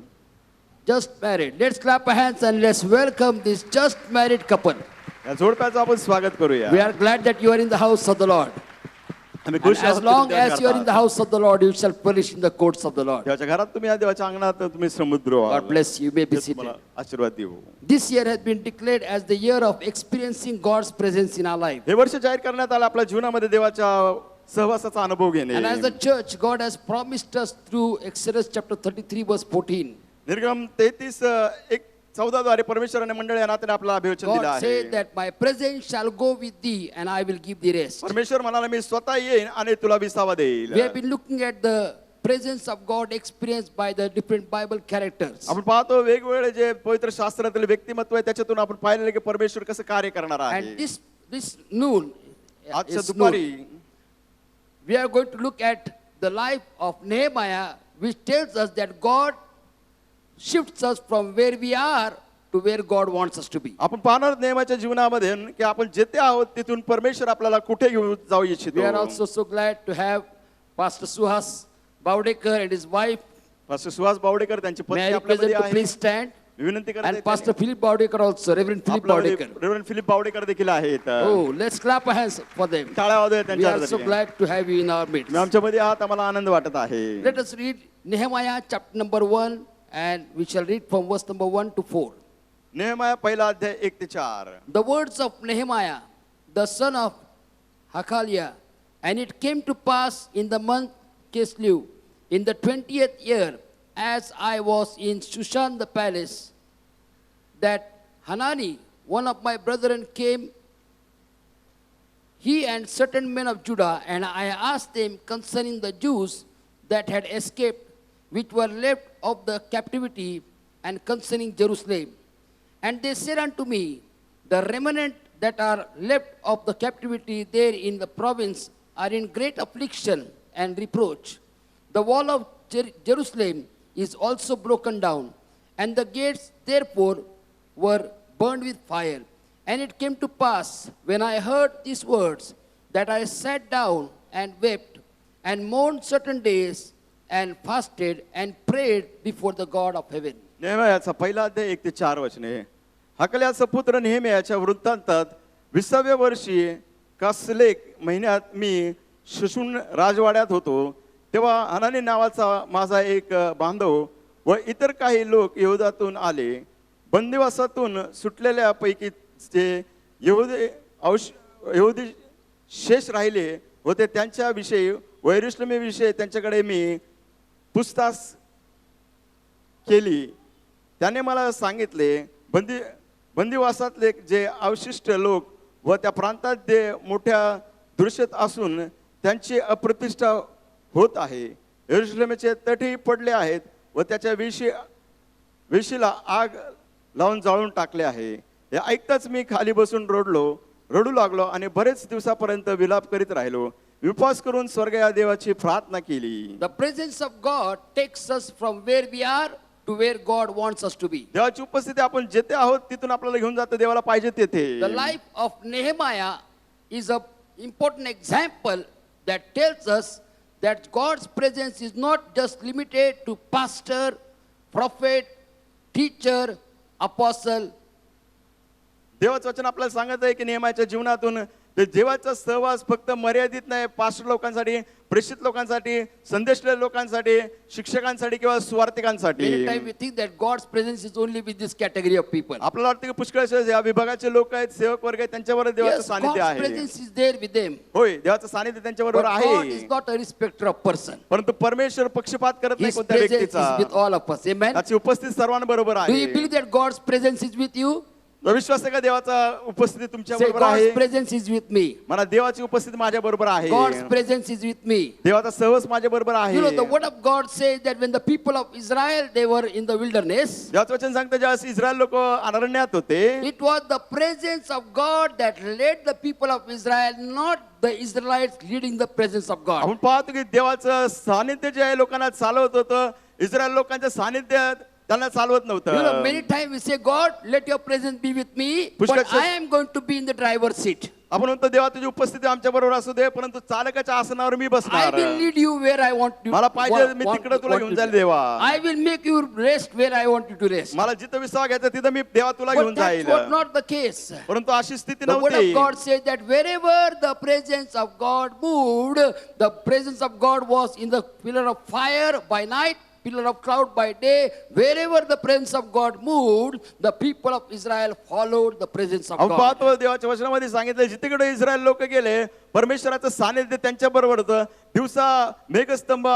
Just married. Let's clap our hands and let's welcome this just married couple. या जोडप्याचं आपण स्वागत करूया. We are glad that you are in the house of the Lord. आम्ही And खुश as आहोत की long तुम्ही as you are in the करता. house of the Lord, you shall flourish in the courts of the Lord. देवाच्या घरात तुम्ही या देवाच्या अंगणात तुम्ही समुद्र व्हाल. God bless you. You may be Dev seated. तुम्हाला आशीर्वाद देऊ. This year has been declared as the year of experiencing God's presence in our life. हे वर्ष जाहीर करण्यात आलं आपल्या जीवनामध्ये देवाच्या सहवासाचा अनुभव घेणे. And as the church, God has promised us through Exodus chapter 33 verse 14. निर्गम 33:14 द्वारे परमेश्वराने मंडळी या नात्याने आपल्याला अभिवचन दिलं God said आहे. that my presence shall go with thee and I will give thee rest. परमेश्वर म्हणाला मी स्वतः येईन आणि तुला विसावा देईल. We have been looking at the presence of God experienced by the different Bible characters. आपण पाहतो वेगवेगळे जे पवित्र शास्त्रातील व्यक्तिमत्व आहे त्याच्यातून आपण पाहिलेलं की परमेश्वर कसं कार्य करणार And आहे. this noon, आजच्या is noon, दुपारी we are going to look at the life of Nehemiah, which tells us that God shifts us from where we are to where God wants us to be. आपण पाहणार नेहमीच्या जीवनामध्ये की आपण जिथे आहोत तिथून परमेश्वर आपल्याला कुठे घेऊन जाऊ We are इच्छितो. also so glad to have Pastor Suhas Baudekar and his wife. Pastor Suhas Bawdekar त्यांची May I पत्नी request them आपल्यामध्ये to आहे. please stand? मी विनंती And Pastor Philip Baudekar also, Reverend Philip Baudekar. Reverend Philip Baudekar देखील आहेत. Oh, let's clap our hands for them. टाळ्या वाजवूया We are so त्यांच्यासाठी. glad to have you in our midst. मी आमच्यामध्ये आहात, आम्हाला आनंद वाटत आहे. Let us read Nehemiah chapter number 1, and we shall read from verse number 1 to 4. नेहमाया पहिला अध्याय 1 ते 4. The words of Nehemiah, the son of Hakaliah. And it came to pass in the month Kislev, in the 20th year, as I was in Shushan the palace, that Hanani, one of my brethren, came, he and certain men of Judah, and I asked them concerning the Jews that had escaped, which were left of the captivity, and concerning Jerusalem. And they said unto me, the remnant that are left of the captivity there in the province are in great affliction and reproach. The wall of Jerusalem is also broken down, and the gates therefore were burned with fire. And it came to pass, when I heard these words, that I sat down and wept, and mourned certain days, and fasted, and prayed before the God of heaven. नेहम्याचा पहिला अध्याय 1 ते 4 वचने. हकल्याचा पुत्र नेहम्याच्या वृत्तांतात 20व्या वर्षी कासलेक महिन्यात मी शुशून राजवाड्यात होतो, तेव्हा हनानी नावाचा माझा एक बांधव व इतर काही लोक यहुदातून आले. बंदिवासातून सुटलेल्या पैकी जे यहुदी शेष राहिले होते त्यांच्याविषयी वैरुश्लेमेविषयी त्यांच्याकडे मी पूछताछ केली. त्याने मला सांगितले, बंदिवासातले जे अवशिष्ट लोक व त्या प्रांतात जे मोठ्या दृश्यात असून त्यांची अप्रतिष्ठा होत आहे, यरुशलेमचे तटही पडले आहेत व त्याच्या वेशीला आग लावून जाळून टाकले आहे. हे ऐकताच मी खाली बसून रडू लागलो आणि बरेच दिवसापर्यंत विलाप करीत राहिलो. विपास करून स्वर्ग या देवाची प्रार्थना केली. The presence of God takes us from where we are to where God wants us to be. देवाची उपस्थिती आपण जेथे आहोत तिथून आपल्याला घेऊन जातं देवाला पाहिजे तेथे. The life of Nehemiah is an important example that tells us that God's presence is not just limited to pastor, prophet, teacher, apostle. देवाचं वचन आपल्याला सांगत आहे की नेहमाच्या जीवनातून ते देवाचा सहवास फक्त मर्यादित नाही पास्टर लोकांसाठी, प्रेषित लोकांसाठी, संदेशलेल्या लोकांसाठी, शिक्षकांसाठी किंवा सुवार्तिकांसाठी. Many times we think that God's presence is only with this category of people. आपल्याला वाटतं की पुष्कळ या विभागाचे लोक आहेत, सेवक वर्ग आहेत, त्यांच्यावर देवाचं Yes, सानिध्य God's आहे. presence is there with them. होय, देवाचं सानिध्य त्यांच्याबरोबर But God is आहे. not a respecter of person. परंतु परमेश्वर पक्षपात करत नाही His कोणत्या presence व्यक्तीचा. is with all of us. Amen. त्याची उपस्थिती सर्वांबरोबर Do you आहे. believe that God's presence is with you? विश्वास आहे का देवाचा उपस्थिती तुमच्या Say, बरोबर God's आहे? presence is with me. मला देवाची उपस्थिती माझ्या बरोबर आहे. God's presence is with me. देवाचा सहवास माझ्या बरोबर आहे. You know, the word of God says that when the people of Israel, they were in the wilderness, देवाचं वचन सांगतं ज्यावेळेस इस्रायल लोक अरण्यात होते, it was the presence of God that led the people of Israel, not the Israelites leading the presence of God. आपण पाहतो की देवाचं सानिध्य जे आहे लोकांना चालवत होतं, इस्रायल लोकांच्या सानिध्यात त्यांना चालवत You know, नव्हतं. many times we say, God, let your presence be with me, पुष्कळ but I am going to be in the driver's seat. आपण म्हणतो देवा तुझी उपस्थिती आमच्या बरोबर असू दे, परंतु चालकाच्या आसनावर मी I बसणार. will lead you where I want you. मला पाहिजे मी तिकडे तुला घेऊन जाईल देवा. I will make you rest where I want you to rest. मला जिथं विसावा घ्यायचा तिथं मी देवा तुला घेऊन But that's जाईल. what not the case. परंतु अशी स्थिती The word of नव्हती. God says that wherever the presence of God moved, the presence of God was in the pillar of fire by night, pillar of cloud by day. Wherever the presence of God moved, the people of Israel followed the presence of आपण God. पाहतो देवाच्या वचनामध्ये सांगितलं जिथे इस्रायल लोक गेले परमेश्वराचं सानिध्य त्यांच्या बरोबर होतं. दिवसा मेघस्तंभ,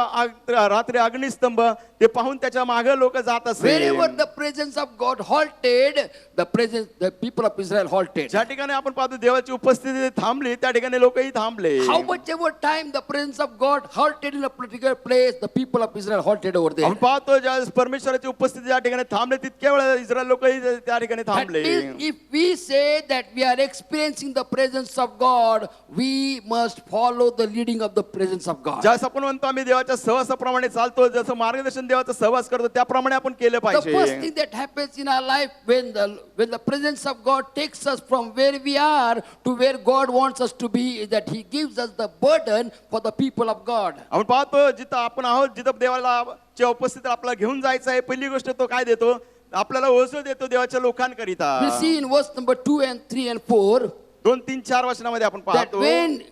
रात्री अग्निस्तंभ, ते पाहून त्याच्या मागे लोक जात असे. Wherever the presence of God halted, the people of Israel halted. ज्या ठिकाणी आपण पाहतो देवाची उपस्थिती थांबली त्या ठिकाणी लोकही थांबले. How much ever time the presence of God halted in a particular place, the people of Israel halted over there. आपण पाहतो ज्या परमेश्वराची उपस्थिती ज्या ठिकाणी थांबले तितक्या वेळा इस्रायल लोकही त्या ठिकाणी That थांबले. means if we say that we are experiencing the presence of God, we must follow the leading of the presence of God. ज्यावेळेस आपण म्हणतो आम्ही देवाच्या सहवासाप्रमाणे चालतो, जसं मार्गदर्शन देवाचा सहवास करतो त्याप्रमाणे आपण केलं The first पाहिजे. thing that happens in our life when the presence of God takes us from where we are to where God wants us to be is that He gives us the burden for the people of God. आपण पाहतो जिथं आपण आहोत जिथं देवाला च्या उपस्थितीत आपल्याला घेऊन जायचं आहे, पहिली गोष्ट तो काय देतो, आपल्याला ओझं देतो देवाच्या लोकांकरिता. We see in verse number 2 and 3 and 4 2, 3, 4 वचनामध्ये आपण that पाहतो when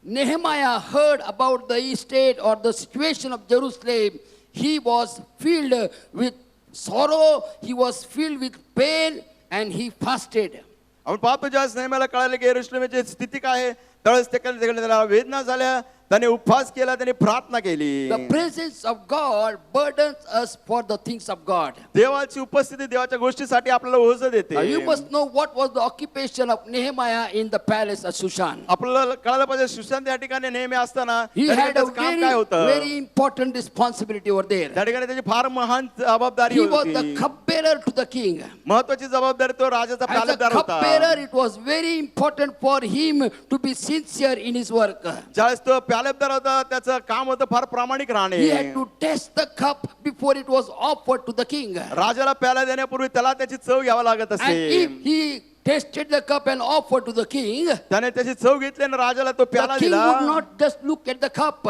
Nehemiah heard about the state or the situation of Jerusalem, he was filled with sorrow, he was filled with pain, and he fasted. आपण पाहतो ज्यावेळेस नेहमीला कळालं की यरुशलेमची स्थिती काय आहे त्यावेळेस त्याला वेदना झाल्या, त्याने उपवास केला, त्याने प्रार्थना केली. The presence of God burdens us for the things of God. देवाची उपस्थिती देवाच्या गोष्टीसाठी आपल्याला ओझं देते. Now you must know what was the occupation of Nehemiah in the palace of Shushan. आपल्याला कळायला पाहिजे सुशांत या ठिकाणी नेहमी असताना He त्या had a ठिकाणी काम काय होतं, very important responsibility over there. त्या ठिकाणी त्याची फार महान जबाबदारी He was होती. the cupbearer to the king. महत्वाची जबाबदारी तो राजाचा As a पालकदार होता. cupbearer, it was very important for him to be sincere in his work. ज्यावेळेस तो पालकदार होता त्याचं काम होतं फार प्रामाणिक राहणे. He had to test the cup before it was offered to the king. राजाला प्याला देण्यापूर्वी त्याला त्याची चव घ्यावी लागत And असे. if he tasted the cup and offered to the king, त्याने त्याची चव घेतली आणि राजाला तो प्याला the king दिला. would not just look at the cup.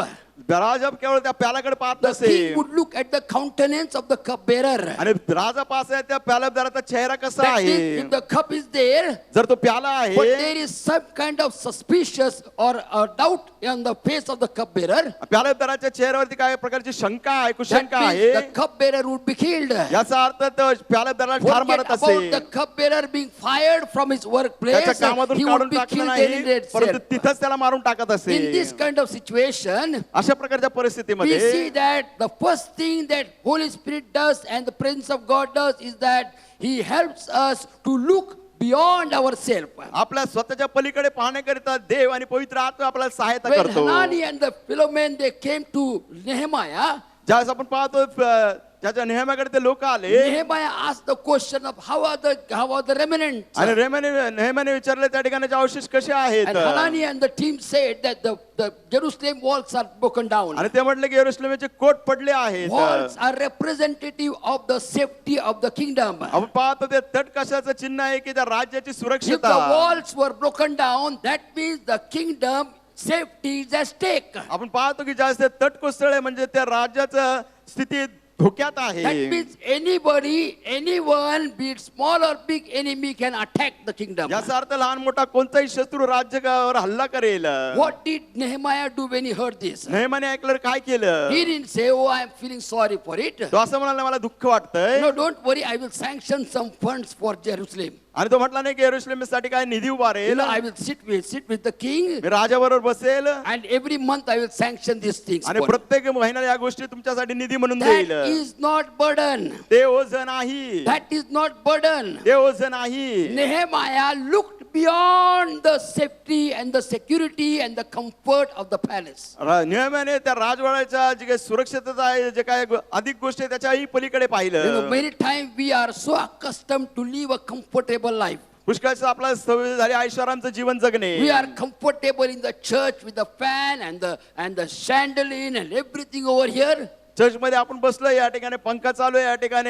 राजा केवळ त्या प्याल्याकडे पाहत The नसे king would look at the countenance of the cupbearer. आणि राजा पास आहे त्या प्यालादाराचा चेहरा कसा That is, आहे. if the cup is there, जर तो प्याला but आहे, there is some kind of suspicious or doubt on the face of the cupbearer, प्यालादाराच्या चेहऱ्यावरती काय प्रकारची शंका आहे, that कुशंका means आहे, the cupbearer would be killed. याचा अर्थ तो प्यालादाराला ठार Forget मारत about असे. the cupbearer being fired from his workplace. त्याच्या कामातून He काढून would be टाकलं killed there in नाही, that परंतु cell. तिथंच त्याला मारून टाकत असे. In this kind of situation, अशा प्रकारच्या we परिस्थितीमध्ये see that the first thing that Holy Spirit does and the presence of God does is that He helps us to look beyond ourselves. आपल्या स्वतःच्या पलीकडे पाहण्याकरिता देव आणि पवित्र आत्मा आपल्याला सहायता When करतो. Hanani and the Philomen they came to Nehemiah, ज्यावेळेस आपण पाहतो त्याच्या नेहमीकडे ते लोक आले Nehemiah asked the question of how are the remnants? आणि नेहमीने विचारले त्या ठिकाणचे अवशेष कसे आहेत. And Hanani and the team said that the Jerusalem walls are broken down. आणि ते म्हटले की यरुशलेमचे कोट पडले आहेत. Walls are representative of the safety of the kingdom. आपण पाहतो ते तट कशाचं चिन्ह आहे की त्या राज्याची If the सुरक्षितता. walls were broken down, that means the kingdom safety is at stake. आपण पाहतो की जास्त तट कोसळले म्हणजे त्या राज्याचं स्थिती धोक्यात That आहे. means anyone, be it small or big enemy, can attack the kingdom. याचा अर्थ लहान मोठा कोणताही शत्रू राज्यावर हल्ला करेल. What did Nehemiah do when he heard this? नेहमीने ऐकलं काय केलं. He didn't say, "Oh, I am feeling sorry for it." तो असं म्हणाला मला दुःख वाटतंय No, don't worry. I will sanction some funds for Jerusalem. आणि तो म्हटला नाही की यरुशलेमसाठी काय निधी उभारेल, I will sit with the king, मी राजाबरोबर बसेल and every month I will sanction these things. आणि for you. प्रत्येक महिन्याला या गोष्टी तुमच्यासाठी निधी म्हणून That देईल. is not burden. ते ओझं नाही, That is not burden. ते ओझं नाही. Nehemiah looked beyond the safety and the security and the comfort of the palace. नियमाने त्या राजवाड्याच्या जी काही सुरक्षितता आहे, जे काय अधिक गोष्टी आहे, त्याच्याही पलीकडे पाहिलं. Many times we are so accustomed to live a comfortable life. पुष्कळचं आपला सवय झाली ऐश्वर्याचं जीवन जगणे. We are comfortable in the church with the fan and the chandelier and everything over here. Church मध्ये आपण बसलो, या ठिकाणी पंखा चालू आहे, या ठिकाणी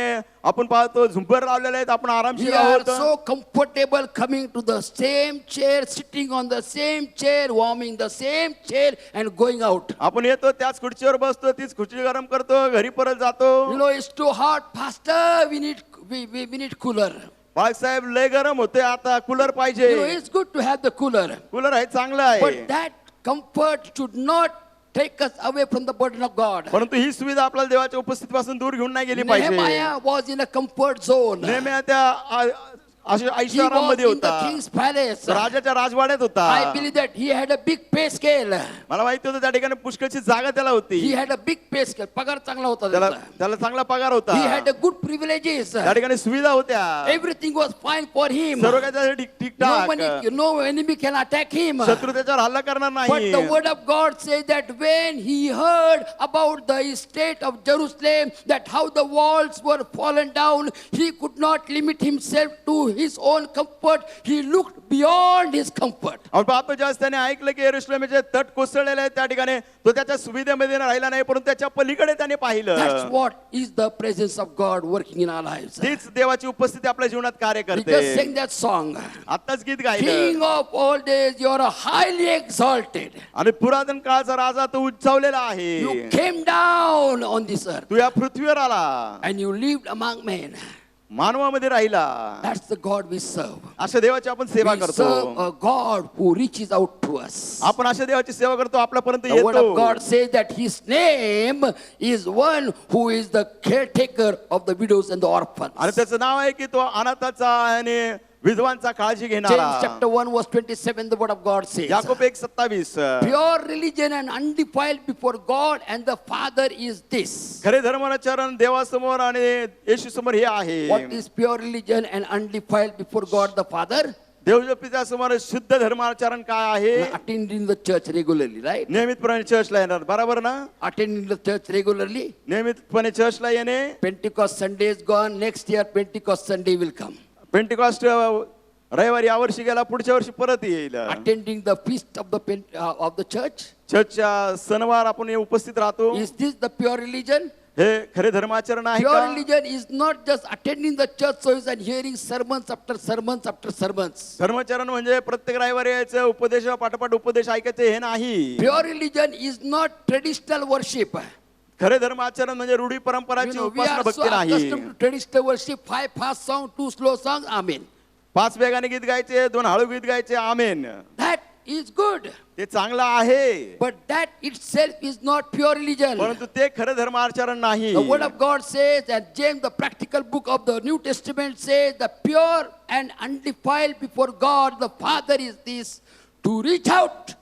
आपण पाहतो झुंबर लावलेले आहेत, आपण We आरामशीर are आहोत. so comfortable coming to the same chair, sitting on the same chair, warming the same chair and going out. आपण येतो त्याच खुर्चीवर बसतो, तीच खुर्ची गरम करतो, घरी परत जातो. It's too hot, pastor. We need cooler. Balasaheb लय गरम होते, आता कूलर पाहिजे. It's good to have the cooler. Cooler आहे चांगलं आहे, But that comfort should not take us away from the burden of God. परंतु ही सुविधा आपल्याला देवाच्या उपस्थितीपासून दूर घेऊन नाही गेली पाहिजे. Nehemiah was in a comfort zone. नेहमी त्या He was ऐश्वर्यामध्ये in the होता, king's palace. राजाच्या राजवाड्यात होता. I believe that he had a big pay scale. मला माहिती होतं त्या ठिकाणी पुष्कळची जागा त्याला होती. He had a big pay scale. पगार चांगला होता त्याला त्याचा. त्याला चांगला पगार होता. He had a good privileges. त्या ठिकाणी सुविधा होत्या, Everything was fine for him. सर्व काही त्यासाठी ठीकठाक. No enemy can attack him. शत्रू त्याच्यावर हल्ला करणार But नाही. the word of God says that when he heard about the state of Jerusalem, that how the walls were fallen down, he could not limit himself to his own comfort. He looked beyond his comfort. आपण पाहतो ज्यावेळेस त्याने ऐकलं की यरुशलेमचे तट कोसळलेले आहेत, त्या ठिकाणी तो त्याच्या सुविधेमध्ये राहिला नाही, परंतु त्याच्या पलीकडे त्याने That's पाहिलं. what is the presence of God working in our lives. तीच देवाची उपस्थिती आपल्या जीवनात कार्य We करते. just sang that song. आताच गीत गायलं King of all days, you are highly exalted. आणि पुरातन काळचा राजा तो उंचावलेला आहे. You came down on this earth तू या पृथ्वीवर आला and you lived among men. मानवामध्ये राहिला. That's the God we serve. अशा देवाची आपण सेवा We करतो. serve a God who reaches out to us. आपण अशा देवाची सेवा करतो आपल्यापर्यंत The word of येतो. God says that his name is one who is the caretaker of the widows and the orphans. आणि त्याचं नाव आहे की तो अनाथाचा आणि विधवांचा काळजी James घेणारा. chapter 1 verse 27, the word of God says, Yakob 1:27. pure religion and undefiled before God and the Father is this. खरे धर्माचरण देवासमोर आणि येशू समोर हे आहे. What is pure religion and undefiled before God the Father? देव पित्यासमोर शुद्ध धर्माचरण काय आहे? Attending the church regularly, right? नियमितपणे चर्चला येणार, बरोबर ना? Attending the church regularly. नियमितपणे चर्चला येणे. Pentecost Sunday is gone. Next year Pentecost Sunday will come. Pentecost रविवारी यावर्षी गेला, पुढच्या वर्षी परत येईल. Attending the feast of the church. चर्चच्या सणवार आपण उपस्थित राहतो. Is this the pure religion? हे खरे धर्माचरण आहे Pure का? religion is not just attending the church service and hearing sermons after sermons after sermons. धर्माचरण म्हणजे प्रत्येक रविवारी यायचं, उपदेश पाठोपाठ उपदेश ऐकायचे हे नाही. Pure religion is not traditional worship. खरे धर्माचरण म्हणजे रूढी You परंपराची know, we Upasana are so भक्ती नाही. accustomed to traditional worship, 5 fast songs, 2 slow songs, amen. 5 वेगाने गीत गायचे, 2 हळू गीत गायचे, आमेन. That is good. ते चांगलं आहे, But that itself is not pure religion. परंतु ते खरं धर्माचरण नाही. The word of God says, and James, the practical book of the New Testament, says, the pure and undefiled before God the Father is this, to reach out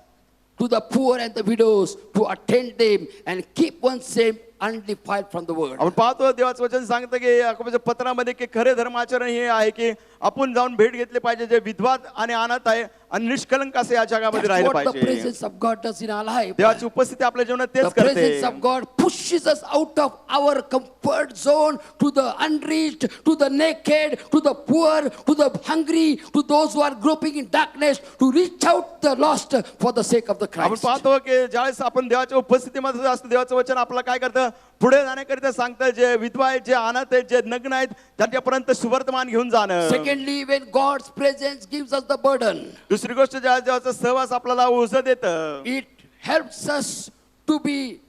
to the poor and the widows, to attend them and keep oneself undefiled from the world. आपण पाहतो देवाचं वचन सांगतं की याकोबाच्या पत्रामध्ये की खरे धर्माचरण हे आहे की आपण जाऊन भेट घेतली पाहिजे, जे विधवा आणि अनाथ आहे आणि निष्कलंक असे या जगामध्ये That's राहिलं what the पाहिजे. presence of God does in our life. देवाची उपस्थिती आपल्या जीवनात The तेच करते. presence of God pushes us out of our comfort zone to the unreached, to the naked, to the poor, to the hungry, to those who are groping in darkness, to reach out the lost for the sake of the आपण Christ. पाहतो की ज्यावेळेस आपण देवाच्या उपस्थितीमध्ये असतो, देवाचं वचन आपल्याला काय करतं, पुढे जाण्याकरिता सांगतं, जे विधवा आहेत, जे अनाथ आहेत, जे नग्न आहेत, त्यांच्यापर्यंत सुवर्तमान घेऊन जाणं. Secondly, when God's presence gives us the burden, दुसरी गोष्ट, ज्या देवाचा सहवास आपल्याला ओझं देतं, it helps us to be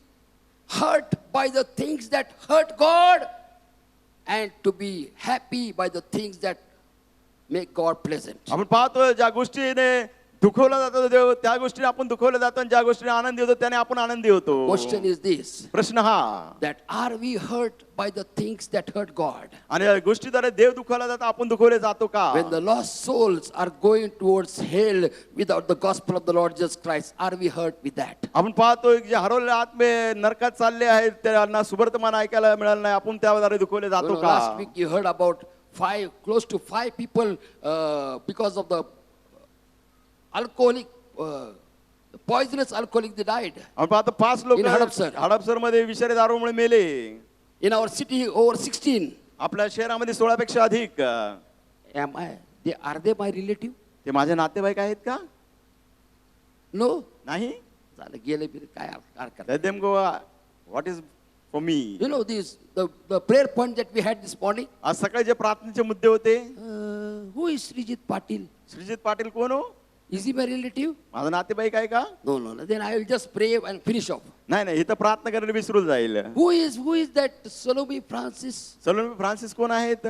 hurt by the things that hurt God and to be happy by the things that make God pleasant. आपण पाहतो ज्या गोष्टीने दुखवला जातो देव, त्या गोष्टीने आपण दुखवलं जातो, आणि ज्या गोष्टीने आनंदी होतो त्याने आपण आनंदी होतो. Question is this, प्रश्न हा, that are we hurt by the things that hurt God? आणि या गोष्टीद्वारे देव दुखवला जातो, आपण दुखवले जातो का? When the lost souls are going towards hell without the gospel of the Lord Jesus Christ, are we hurt with that? आपण पाहतो जे हरवलेले आत्मे नरकात चालले आहेत, त्यांना सुवर्तमान ऐकायला मिळालं नाही, आपण त्याद्वारे दुखवले You जातो know, का? last week you heard about close to five people because of the alcoholic, poisonous alcoholic, they died. आपण पाहतो 5 लोक In Hadapsar. हडपसर मध्ये विषारी दारूमुळे मेले. In our city, over 16. आपल्या शहरामध्ये 16 पेक्षा अधिक. Are they my relative? ते माझे नातेवाईक आहेत का? No. नाही. झालं, गेले बिले, काय हरकत. Let them go. What is for me? You know this, the prayer point that we had this morning. आज सकाळी जे प्रार्थनेचे मुद्दे होते, Who is Srijit Patil? Sreejith Patil कोण हो? Is he my relative? माझा नातेवाईक आहे का? No. Then I will just pray and finish off. नाही नाही, इथं प्रार्थना करायला विसरून जाईल. Who is that Salome Francis? Salome Francis कोण आहेत?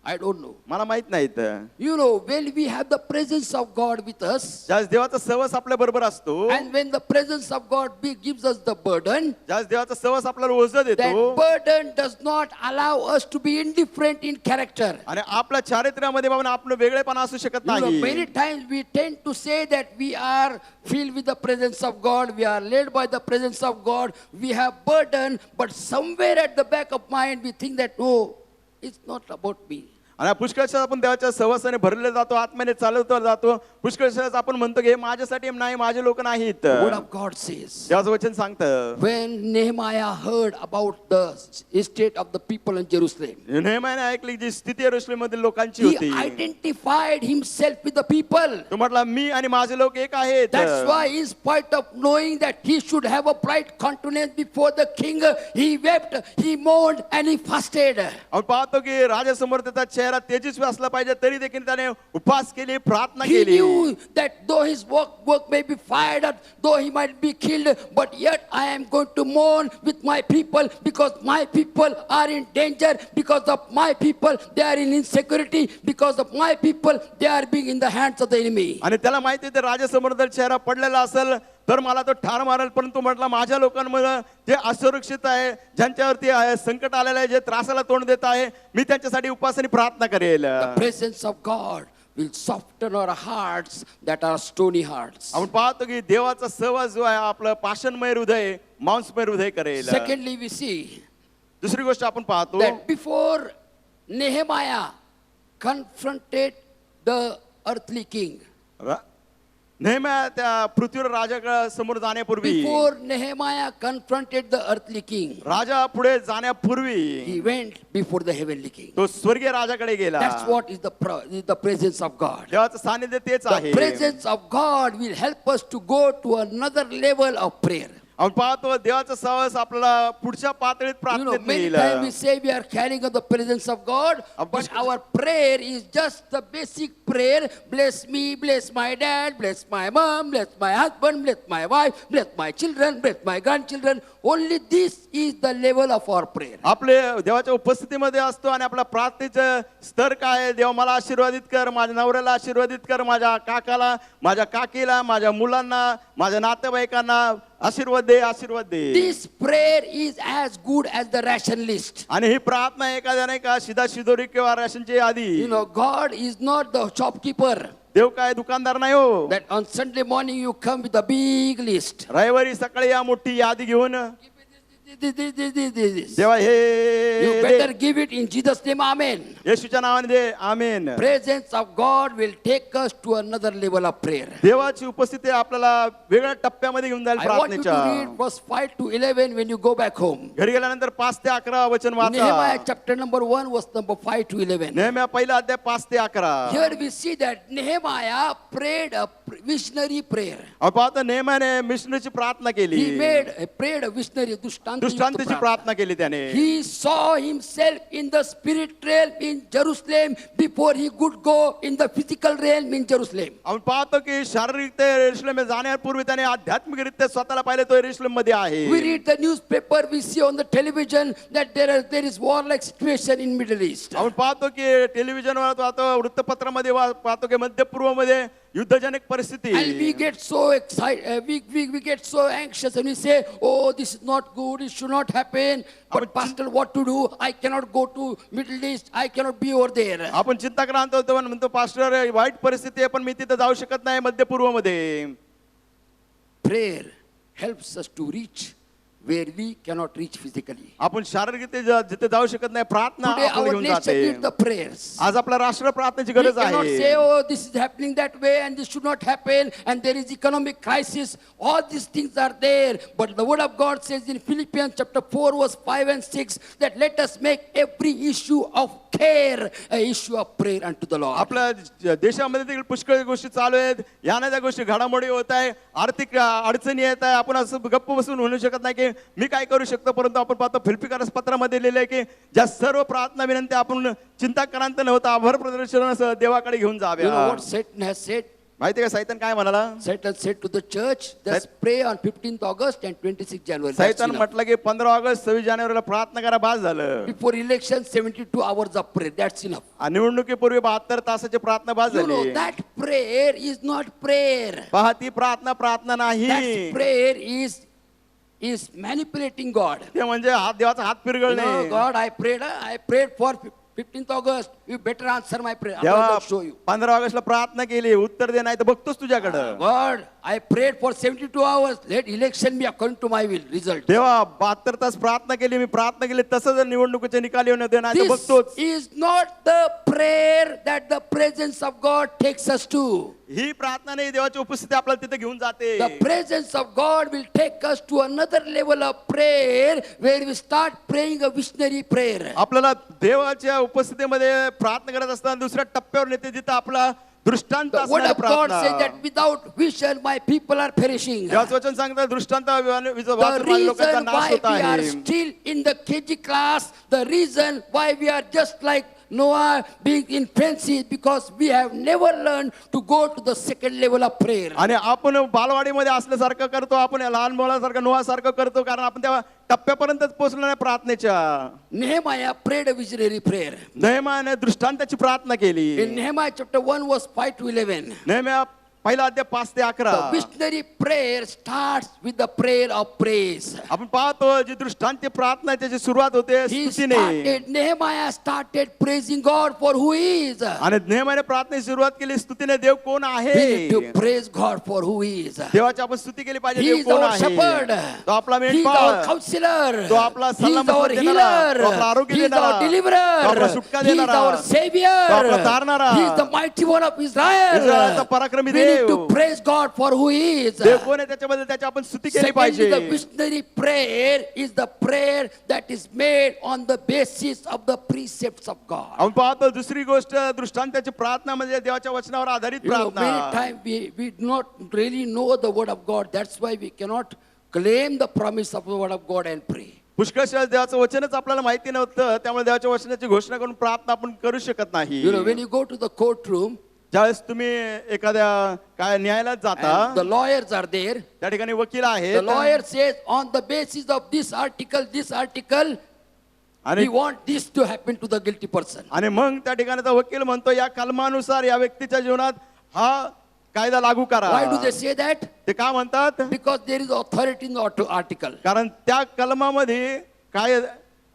I don't know. मला माहित नाहीत. You know, when we have the presence of God with us, ज्यावेळेस देवाचा सहवास आपल्या बरोबर असतो, and when the presence of God gives us the burden, ज्यावेळेस देवाचा सहवास आपल्याला ओझं that देतो, burden does not allow us to be indifferent in character. आणि आपल्या चारित्र्यामध्ये बाबा आपण वेगळेपणा असू शकत You know, नाही. many times we tend to say that we are filled with the presence of God, we are led by the presence of God, we have burden, but somewhere at the back of mind we think that, no, it's not about me. आणि पुष्कळशा आपण देवाच्या सहवासाने भरले जातो, आत्म्याने चालत जातो. पुष्कळशा आपण म्हणतो की हे माझ्यासाठी नाही, माझे लोक नाहीत. The word of God says, देवाचं वचन सांगतं, when Nehemiah heard about the state of the people in Jerusalem, नेहमीने ऐकली जी स्थिती यरूशलेममधील लोकांची he होती. identified himself with the people. तो म्हटला मी आणि माझे लोक एक आहेत. That's why, in spite of knowing that he should have a bright countenance before the king, he wept, he mourned, and he fasted. आपण पाहतो की राजासमोर त्याचा चेहरा चेहरा तेजस्वी असला पाहिजे, तरी देखील त्याने उपवास केली, प्रार्थना He केली. knew that though his work may be fired up, though he might be killed, but yet I am going to mourn with my people because my people are in danger, because of my people they are in insecurity, because of my people they are being in the hands of the enemy. आणि त्याला माहिती आहे, राजसमोर जर चेहरा पडलेला असेल तर मला तो ठार मारेल, परंतु म्हटलं माझ्या लोकांमध्ये जे असुरक्षित आहे, ज्यांच्यावरती संकट आलेलं आहे, जे त्रासाला तोंड देत आहे, मी त्यांच्यासाठी उपवास आणि प्रार्थना करेल. The presence of God will soften our hearts that are stony hearts. आपण पाहतो की देवाचा सहवास जो आहे आपलं पाषाणमय हृदय मांसमय हृदय करेल. Secondly, we see दुसरी गोष्ट आपण पाहतो that before Nehemiah confronted the earthly king, नेहम्या त्या पृथ्वीवर राजा समोर जाण्यापूर्वी, before Nehemiah confronted the earthly king, राजा पुढे जाण्यापूर्वी he went before the heavenly king. तो स्वर्गीय राजाकडे गेला. That's what is the presence of God. देवाचं सानिध्य तेच The आहे. presence of God will help us to go to another level of prayer. आपण पाहतो देवाचा सहवास आपल्याला पुढच्या पातळीत You know, प्राप्त many नेईल. times we say we are carrying of the presence of God, but our prayer is just the basic prayer. Bless me, bless my dad, bless my mom, bless my husband, bless my wife, bless my children, bless my grandchildren. Only this is the level of our prayer. आपले देवाच्या उपस्थितीमध्ये असतो आणि आपला प्रार्थनेचं स्तर काय आहे? देव मला आशीर्वादित कर, माझ्या नवऱ्याला आशीर्वादित कर, माझ्या काकाला, माझ्या काकीला, माझ्या मुलांना, माझ्या नातेवाईकांना आशीर्वाद दे, आशीर्वाद दे. This prayer is as good as the ration list. आणि ही प्रार्थना एखाद्या नाही का शिदा शिदोरी किंवा राशनची यादी. You know, God is not the shopkeeper. देव काय दुकानदार नाही हो. That on Sunday morning you come with a big list. रविवारी सकाळी या मोठी यादी घेऊन This. देवा You hey better they. give it in Jesus' name. Amen. येशूच्या नावाने दे. आमेन. Presence of God will take us to another level of prayer. देवाची उपस्थिती आपल्याला वेगळ्या टप्प्यामध्ये घेऊन जाईल I want you to प्रार्थनेच्या. read verse 5 to 11 when you go back home. घरी गेल्यानंतर 5 ते 11 वचन Nehemiah वाचा. chapter number 1 verse number 5 to 11. नेहम्या पहिला अध्याय 5 ते 11. Here we see that Nehemiah prayed a visionary prayer. आपण पाहतो नेहम्याने मिशनरीची प्रार्थना केली. He prayed a visionary दृष्टांताची प्रार्थना केली त्याने. He saw himself in the spirit realm in Jerusalem before he could go in the physical realm in Jerusalem. आपण पाहतो की शारीरिकरित्या यरूशलेम जाण्यापूर्वी त्याने आध्यात्मिकरित्या स्वतःला पाहिले तो यरूशलेम मध्ये आहे. We read the newspaper, we see on the television that there is warlike situation in Middle East. आपण पाहतो की टेलिव्हिजनवर पाहतो, वृत्तपत्रामध्ये पाहतो की मध्य पूर्वमध्ये युद्धजनक परिस्थिती. And we get so excited, we get so anxious and we say, oh, this is not good, it should not happen. But pastor, what to do? I cannot go to Middle East, I cannot be over there. आपण चिंताक्रांत होतो आणि म्हणतो pastor white परिस्थिती आहे पण मी तिथे जाऊ शकत नाही मध्य पूर्वमध्ये. Prayer helps us to reach where we cannot reach physically. आपण शारीरिकरित्या जिथे जाऊ शकत नाही प्रार्थना Today आपल्याला our घेऊन nation जाते. needs the prayers. आज आपला राष्ट्र प्रार्थनेची We गरज cannot आहे. say, oh, this is happening that way and this should not happen and there is economic crisis. All these things are there. But the word of God says in Philippians chapter 4 verse 5 and 6 that let us make every issue of care a issue of prayer unto the Lord. आपल्या देशामध्ये देखील पुष्कळ गोष्टी चालू आहेत. याने त्या गोष्टी घडामोडी होत आहे, आर्थिक अडचणी येत आहे. आपण असं गप्प बसून म्हणू शकत नाही की मी काय करू शकतो, परंतु आपण पाहतो फिलिप्पियन्स पत्रामध्ये लिहिलं आहे की ज्या सर्व प्रार्थना विनंती आपण चिंताक्रांत न होता आभार प्रदर्शनासह देवाकडे घेऊन You know जाव्या. what Satan has said? माहिती का सैतान काय म्हणाला? Satan said to the church, just pray on 15th August and 26th January. That's सैतान enough. म्हटलं की 15 ऑगस्ट 26 जानेवारीला प्रार्थना करा, बास झालं. Before election, 72 hours of prayer. That's enough. आणि निवडणुकीपूर्वी 72 तासाची प्रार्थना बास You know, झाली. that prayer is not prayer. पहा ती प्रार्थना प्रार्थना That नाही. prayer is manipulating God. ते म्हणजे हात देवाचा हात You फिरगळणे. know, God, I prayed for 15th August. You better answer my prayer. देवा Otherwise I'll show you. 15 ऑगस्टला प्रार्थना केली, उत्तर दे, नाही तर बघतोस तुझ्याकडं. God, I prayed for 72 hours. Let election be according to my will. Result. देवा 72 तास प्रार्थना केली, मी प्रार्थना केली, तसं जर निवडणुकीचे निकाल येऊन दे, नाही तर This बघतोच. is not the prayer that the presence of God takes us to. ही प्रार्थना नाही, देवाची उपस्थिती आपल्याला तिथे घेऊन जाते. The presence of God will take us to another level of prayer where we start praying a visionary prayer. आपल्याला देवाच्या उपस्थितीमध्ये प्रार्थना करत असताना दुसऱ्या टप्प्यावर नेते जिथं आपला दृष्टांत The word असणारी of God says प्रार्थना. that without vision my people are perishing. देवाचं वचन सांगतं दृष्टांत The लोकांचा reason नाश why होत we are आहे. still in the KG class, the reason why we are just like Noah being in fences because we have never learned to go to the second level of prayer. आणि आपण बालवाडीमध्ये असल्यासारखं करतो, आपण लहान मुलासारखं नोहासारखं करतो, कारण आपण त्या टप्प्यापर्यंतच पोहोचलो नाही प्रार्थनेच्या. Nehemiah prayed a visionary prayer. नेहमीयाने दृष्टांताची प्रार्थना केली. In Nehemiah chapter 1 verse 5 to 11. नेहम्या पहिला अध्याय 5 ते 11. The missionary prayer starts with the prayer of praise. आपण पाहतो जी दृष्टांती प्रार्थना आहे, त्याची सुरुवात होते स्तुतीने. Nehemiah started praising God for who he is. आणि नेहमीयाने प्रार्थनेची सुरुवात केली स्तुतीने. देव कोण We need to आहे? praise God for who he is. देवाची आपण स्तुती केली पाहिजे. He देव is कोण our shepherd. आहे? तो आपला He is our मेंढपाळ, counselor. तो आपला He is our सल्लामसलत healer. देणारा, तो आपला आरोग्य He is देणारा, our deliverer. तो आपला सुटका He is देणारा, our savior. तो आपला तारणारा, He is the mighty one of Israel. इस्रायलचा पराक्रमी We need to Dev. praise God for who he is. देव कोण आहे त्याच्याबद्दल त्याची आपण स्तुती केली Secondly, पाहिजे. the missionary prayer is the prayer that is made on the basis of the precepts of God. आपण पाहतो दुसरी गोष्ट दृष्टांताची प्रार्थना म्हणजे देवाच्या वचनावर आधारित You know, many प्रार्थना. times we do not really know the word of God. That's why we cannot claim the promise of the word of God and pray. पुष्कळशा देवाचं वचनच आपल्याला माहिती नव्हतं, त्यामुळे देवाच्या वचनाची घोषणा करून प्रार्थना आपण करू शकत नाही. You know, when you go to the courtroom, ज्यावेळेस तुम्ही एखाद्या काय न्यायालयात जाता, and the lawyers are there. त्या ठिकाणी वकील The आहेत lawyer says, on the basis of this article, आणि we want this to happen to the guilty person. आणि मग त्या ठिकाणी वकील म्हणतो या कलमानुसार या व्यक्तीच्या जीवनात हा कायदा लागू करा. Why do they say that? ते का म्हणतात? Because there is authority in the article. कारण त्या कलमामध्ये काय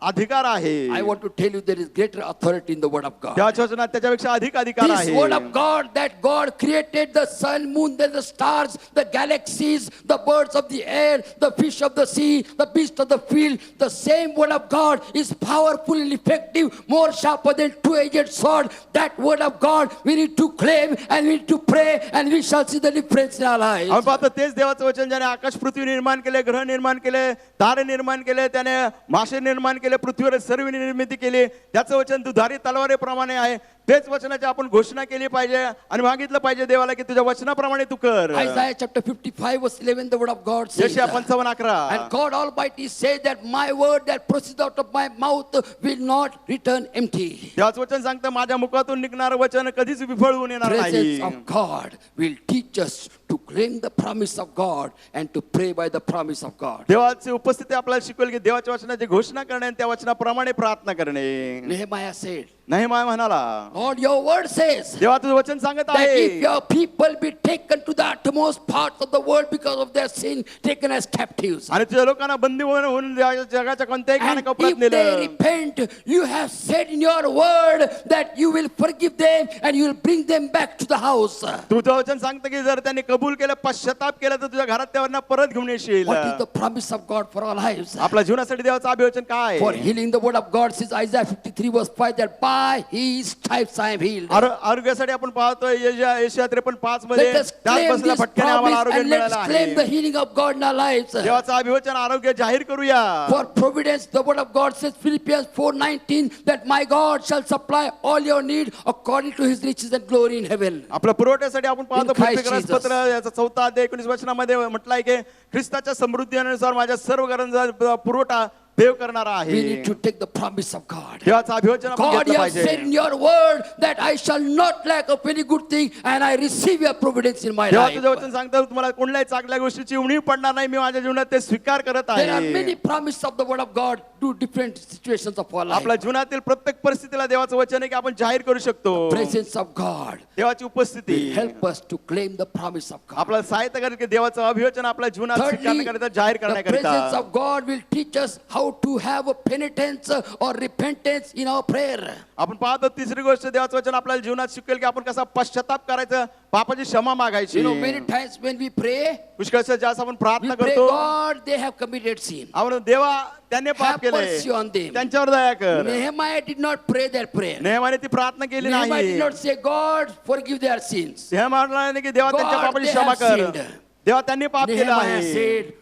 अधिकार आहे. I want to tell you there is greater authority in the word of God. देवाच्या वचनात त्याच्यापेक्षा अधिक अधिकार This आहे. word of God, that God created the sun, moon, then the stars, the galaxies, the birds of the air, the fish of the sea, the beasts of the field. The same word of God is powerful and effective, more sharper than two-edged sword. That word of God we need to claim and we need to pray, and we shall see the difference in our lives. आपण पाहतो तेच देवाचं वचन ज्याने आकाश पृथ्वी निर्माण केले, ग्रह निर्माण केले, तारे निर्माण केले, त्याने मासे निर्माण केले, पृथ्वीवर सर्व निर्मिती केली, त्याचं वचन दुधारी तलवारीप्रमाणे आहे. तेच वचनाची आपण घोषणा केली पाहिजे आणि मागितलं पाहिजे देवाला की तुझ्या वचनाप्रमाणे तू कर. Isaiah chapter 55 verse 11, the word of God says, यशाया 55:11. and God Almighty says that my word that proceeds out of my mouth will not return empty. देवाचं वचन सांगतं माझ्या मुखातून निघणारं वचन कधीच विफळ होऊन येणार Presence नाही. of God will teach us to claim the promise of God and to pray by the promise of God. देवाची उपस्थिती आपल्याला शिकवेल की देवाच्या वचनाची घोषणा करणे आणि त्या वचनाप्रमाणे प्रार्थना करणे. Nehemiah said, नेहमीया म्हणाला, Lord, your word says देवा तुझं वचन सांगत that आहे if your people be taken to the uttermost parts of the world because of their sin, taken as captives, आणि तुझ्या लोकांना बंदी होऊन जगाच्या कोणत्याही and कानाकोपऱ्यात if they नेलं. repent, you have said in your word that you will forgive them and you will bring them back to the house. तुझं वचन सांगतं की जर त्यांनी कबूल केलं, पश्चाताप केला, तर तुझ्या घरात त्यांना परत घेऊन येशील. What is the promise of God for our lives? आपल्या जीवनासाठी देवाचं अभिवचन काय For आहे? healing, the word of God says, Isaiah 53 verse 5, that by his stripes I am healed. आरोग्यासाठी आपण पाहतोय एशिया 53:5 मध्ये Let us त्याच claim बसल्या this फटक्याने आम्हाला promise आरोग्य and let's मिळालं claim the आहे. healing of God in our lives. देवाचं अभिवचन आरोग्य जाहीर करूया. For providence, the word of God says, Philippians 4:19, that my God shall supply all your need according to his riches and glory in heaven. आपल्या पुरवठ्यासाठी आपण पाहतो In Christ फिलिप्पी पत्र याचा 4 अध्याय 19 वचनामध्ये म्हटलंय की ख्रिस्ताच्या समृद्धीनुसार माझ्या सर्व गरजांचा पुरवठा देव करणारा We आहे. need to take the promise of God. देवाचं अभिवचन आपण God, घेतलं you have said पाहिजे. in your word that I shall not lack of any good thing, and I receive your providence in my देवा life. तुझं वचन सांगतं तुम्हाला कोणत्याही चांगल्या गोष्टीची उणीव पडणार नाही, मी माझ्या जीवनात ते स्वीकार करत There are आहे. many promises of the word of God to different situations of our life. आपल्या जीवनातील प्रत्येक परिस्थितीला देवाचं वचन आहे की आपण जाहीर करू शकतो. Presence of God देवाची उपस्थिती will help us to claim the promise of God. आपल्याला सहायता करेल की देवाचं अभिवचन आपल्या जीवनात Thirdly, स्वीकारण्याकरिता जाहीर the presence करण्याकरिता. of God will teach us how to have a penitence or repentance in our prayer. आपण पाहतो तिसरी गोष्ट देवाचं वचन आपल्याला जीवनात शिकवेल की आपण कसा पश्चाताप करायचं, पापाची क्षमा मागायची. You know, many times when we pray, पुष्कळशा ज्यास आपण we प्रार्थना pray, करतो, God, they have committed sin. आपण देवा त्यांनी पाप Have केले, mercy on them. त्यांच्यावर दया कर. Nehemiah did not pray that prayer. नेहमाने ती प्रार्थना केली Nehemiah नाही. did not say, God, forgive their sins. हे म्हटलं नाही की देवा God, त्यांच्या पापाची they क्षमा have कर. sinned. देवा त्यांनी पाप केलं Nehemiah आहे. said,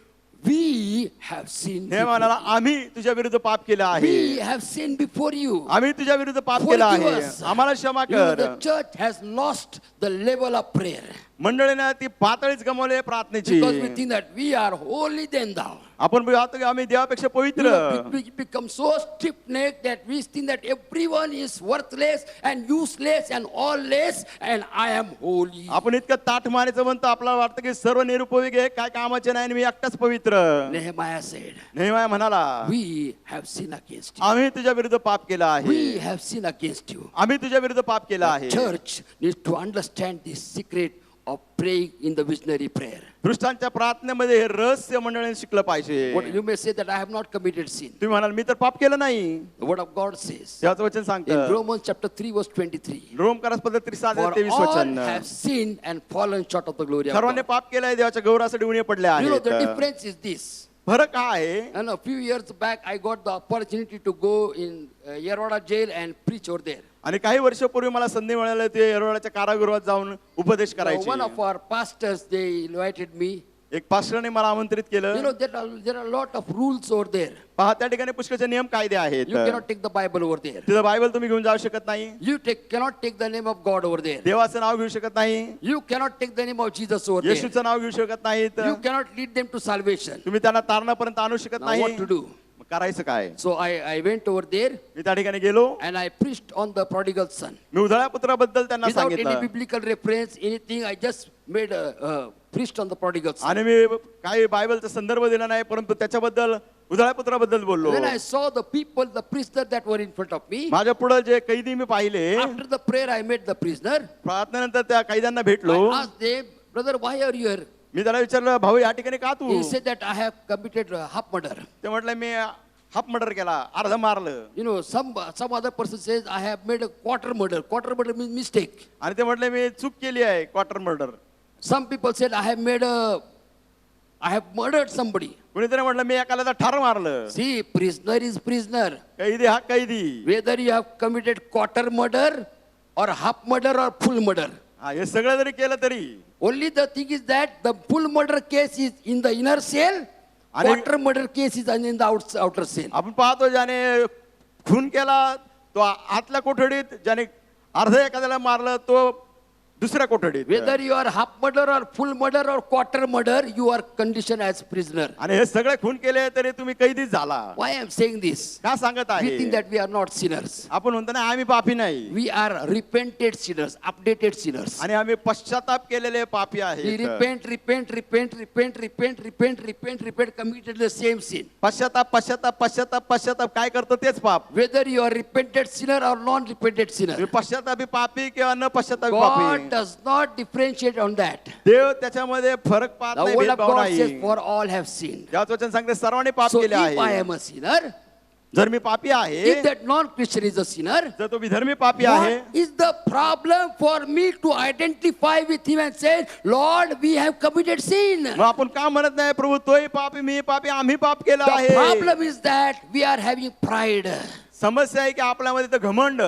we have sinned. हे म्हणाला आम्ही तुझ्या विरुद्ध पाप केलं आहे. We have sinned before you. आम्ही तुझ्या विरुद्ध पाप केलं Forgive आहे, us. आम्हाला क्षमा You know, कर. the church has lost the level of prayer. मंडळीने ती पातळीच गमावली आहे प्रार्थनेची. Because we think that we are holy than thou. आपण पाहतो की आम्ही देवापेक्षा पवित्र. You know, we become so stiff-necked that we think that everyone is worthless and useless and all less, and I am holy. आपण इतकं ताठ मारायचं म्हणतो, आपल्याला वाटतं की सर्व निरुपयोगी आहे, काय कामाचे नाही आणि मी एकटाच पवित्र. Nehemiah said, नेहमीया म्हणाला, we have sinned against you. आम्ही तुझ्या विरुद्ध पाप केलं आहे. We have sinned against you. आम्ही तुझ्या विरुद्ध पाप केलं आहे. Church needs to understand this secret of praying in the visionary prayer. दृष्टांच्या प्रार्थनेमध्ये हे रहस्य मंडळीने शिकलं पाहिजे. What you may say that I have not committed sin. तुम्ही म्हणाल मी तर पाप केलं नाही. The word of God says देवाचं वचन in सांगतं Romans chapter 3 verse 23. रोमकारास पद्धत 30 For 23 all वचन. have sinned and fallen short of the glory of सर्वांनी God. पाप केलंय, देवाच्या गौरवासाठी उणे पडले You know the आहेत. difference is this. फरक काय आहे? And a few years back I got the opportunity to go in Yeroda jail and preach over there. आणि काही वर्षापूर्वी मला संधी मिळाली ते येरवड्याच्या कारागृहात जाऊन उपदेश Now, करायचे. one of our pastors, they invited me. एक पास्टरने मला आमंत्रित You केलं. know, there are a lot of rules over there. पहा त्या ठिकाणी पुष्कळचे नियम कायदे आहेत. You cannot take the Bible over there. तिथं बायबल तुम्ही घेऊन जाऊ शकत नाही. You cannot take the name of God over there. देवाचं नाव घेऊ शकत नाही. You cannot take the name of Jesus over there. येशूचं नाव घेऊ शकत नाहीत. You cannot lead them to salvation. तुम्ही त्यांना तारणापर्यंत आणू शकत Now नाही. what to do? मग करायचं काय? So I went over there मी त्या ठिकाणी गेलो. and I preached on the prodigal son. मी उधळ्या पुत्राबद्दल त्यांना Without any सांगितलं biblical reference, anything, I just made preached on the prodigal son. आणि मी काही बायबलचा संदर्भ दिला नाही, परंतु त्याच्याबद्दल उधळ्या पुत्राबद्दल बोललो. When I saw the people, the prisoner that were in front of me, माझ्या पुढे जे कैदी मी पाहिले, after the prayer I met the prisoner. प्रार्थनेनंतर त्या कैद्यांना भेटलो. I asked them, brother, why are you here? मी त्याला विचारलं, भाऊ या ठिकाणी का तू? He said that I have committed half murder. ते म्हटलं मी हाफ मर्डर केला, अर्ध मारलं. You know, some other person says I have made a quarter murder. Quarter murder means mistake. आणि ते म्हटले मी चूक केली आहे, quarter murder. Some people said I have murdered somebody. कुणीतरी म्हटलं मी एकाला ठार मारलं. See, prisoner is prisoner. कैदी हा कैदी. Whether you have committed quarter murder or half murder or full murder. हा हे सगळं जरी केलं तरी Only the thing is that the full murder case is in the inner cell. आणि- Quarter murder case is in the outer cell. आपण पाहतो ज्याने खून केला तो आतल्या कोठडीत, ज्याने अर्ध एखाद्याला मारलं तो दुसऱ्या कोठडीत. Whether you are half murder or full murder or quarter murder, you are conditioned as prisoner. आणि हे सगळे खून केले तरी तुम्ही कैदीच झाला. Why I am saying this? का सांगत We think आहे? that we are not sinners. आपण म्हणतो ना आम्ही पापी नाही, We are repented sinners, updated sinners. आणि आम्ही पश्चाताप केलेले पापी We आहेत. repent, committed the same sin. पश्चाताप काय करतो तेच पाप. Whether you are repented sinner or non-repented sinner, तुम्ही पश्चातापी पापी किंवा न पश्चातापी God पापी, does not differentiate on that. देव त्याच्यामध्ये फरक पाहत The नाही, word of भेदभाव God says, नाही. for all have sinned. देवाचं वचन सांगते सर्वांनी पाप So केले if I आहे. am a sinner, जर मी पापी आहे, if that non-Christian is a sinner, जर तो विधर्मी पापी आहे, what is the problem for me to identify with him and say, Lord, we have committed sin? मग आपण का म्हणत नाही प्रभू तोही पापी मी पापी आम्ही पाप केलं The आहे? problem is that we are having pride. समस्या आहे की आपल्यामध्ये तर घमंड.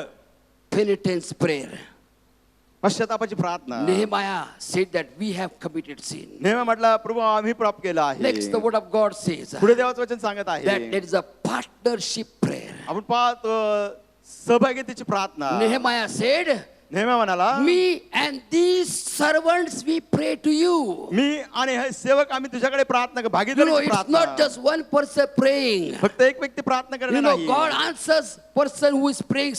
Penitence prayer. पश्चातापाची प्रार्थना. Nehemiah said that we have committed sin. नेहमी म्हटलं प्रभू आम्ही पाप केलं आहे. Next, the word of God says पुढे देवाचं वचन सांगत that आहे there is a partnership prayer. आपण पाहतो सहभागितेची प्रार्थना. Nehemiah said, नेहमी म्हणाला me and these servants we pray to you. मी आणि हे सेवक आम्ही तुझ्याकडे प्रार्थना You know, भागीदारी it's not प्रार्थना. just one person praying. फक्त एक व्यक्ती प्रार्थना You करणे know, नाही. God answers person who is praying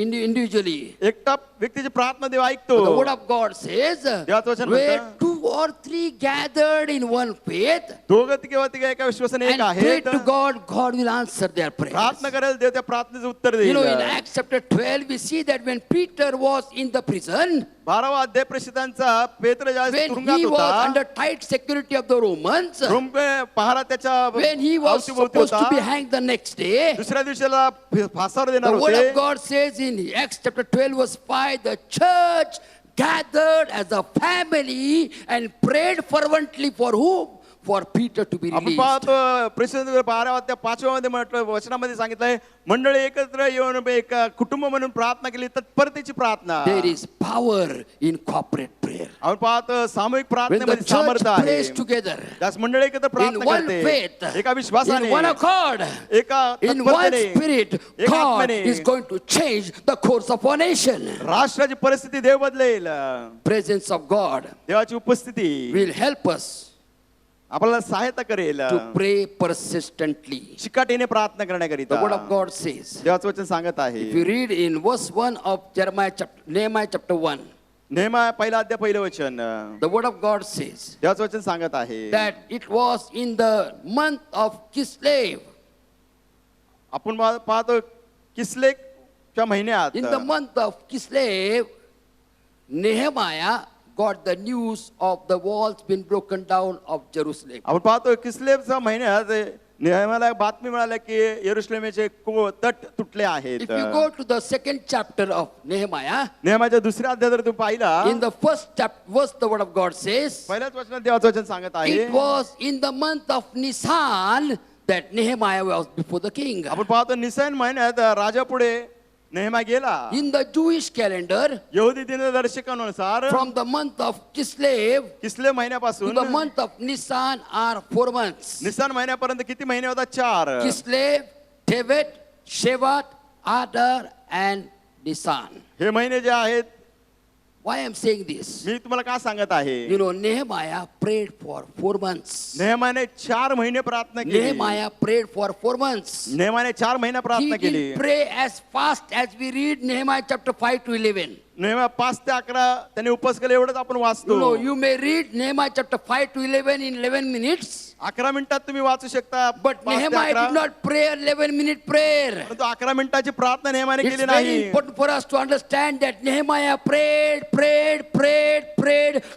individually. एकटा व्यक्तीची प्रार्थना देव ऐकतो. The word of God says, देवाचं वचन where म्हणतं, 2 or 3 gathered in one faith दोघं किंवा तिघ एका विश्वासाने एक and pray आहेत, to God, God will answer their prayers. प्रार्थना करेल देव त्या प्रार्थनेचं उत्तर You know, in देईल. Acts chapter 12, we see that when Peter was in the prison, 12वा अध्याय प्रसिद्धांचा पेत्र ज्या when तुरुंगात he was होता, under tight security of the Romans, रोम पहारा त्याच्या when he was अवतीभोवती supposed to be होता, hanged the next day, दुसऱ्या दिवशीला फासावर the देणार word होते. of God says in Acts chapter 12 verse 5, the church gathered as a family and prayed fervently for whom? for Peter to be आपण released. पाहतो प्रेषित 12:5 मध्ये म्हटलं वचनामध्ये सांगितलंय मंडळी एकत्र येऊन एक कुटुंब म्हणून प्रार्थना केली तत्परतेची प्रार्थना. There is power in corporate prayer. आपण पाहतो सामूहिक When the प्रार्थनेमध्ये church सामर्थ्य prays आहे. together त्यास मंडळी एकत्र in प्रार्थना one करते faith, एका विश्वासाने in one accord, एका in one तत्परतेने, spirit, एका God आत्मेने is going to change the course of our nation. राष्ट्राची परिस्थिती देव बदलेल. Presence of God देवाची उपस्थिती will help us आपल्याला सहायता करेल to pray persistently. चिकाटीने प्रार्थना करण्याकरिता. The word of God says, देवाचं वचन सांगत आहे. if you read in verse 1 of Nehemiah chapter 1, नेहमा पहिला अध्याय पहिलं वचन the word of God says देवाचं वचन सांगत आहे. that it was in the month of Kislev, आपण पाहतो किसलेच्या महिन्यात in the month of Kislev, Nehemiah got the news of the walls being broken down of Jerusalem. आपण पाहतो किसलेच्या महिन्यात नेहमीला बातमी मिळाली की यरुशलेमेचे तट तुटले आहेत. If you go to the second chapter of Nehemiah, नेहमाच्या दुसऱ्या अध्यायात तुम्ही पाहिला in the first verse, the word of God says, पहिल्याच वचनात देवाचं वचन सांगत आहे. it was in the month of Nisan that Nehemiah was before the king. आपण पाहतो निसान महिन्यात राजा पुढे नेहमा गेला. In the Jewish calendar, यहुदी दिनदर्शकानुसार from the month of Kislev किसले to महिन्यापासून the month of Nisan are 4 months. Nissan महिन्यापर्यंत किती महिने होतात? 4. Kislev, Tevet, Shevat, Adar, and Nisan. हे महिने जे आहेत. Why I'm saying this? मी तुम्हाला का सांगत आहे? You know, Nehemiah prayed for 4 months. नेहमाने 4 महिने प्रार्थना केली. Nehemiah prayed for 4 months. नेहमाने 4 महिने He प्रार्थना केली. didn't pray as fast as we read Nehemiah chapter 5 to 11. नेहमा 5 ते 11 त्यांनी उपवास केले एवढंच आपण वाचतो. You know, you may read Nehemiah chapter 5 to 11 in 11 minutes. 11 मिनिटात तुम्ही वाचू शकता. But 5 ते Nehemiah 11. did not pray 11-minute prayer. परंतु 11 मिनिटाची प्रार्थना नेहमाने It's केली very नाही. important for us to understand that Nehemiah prayed,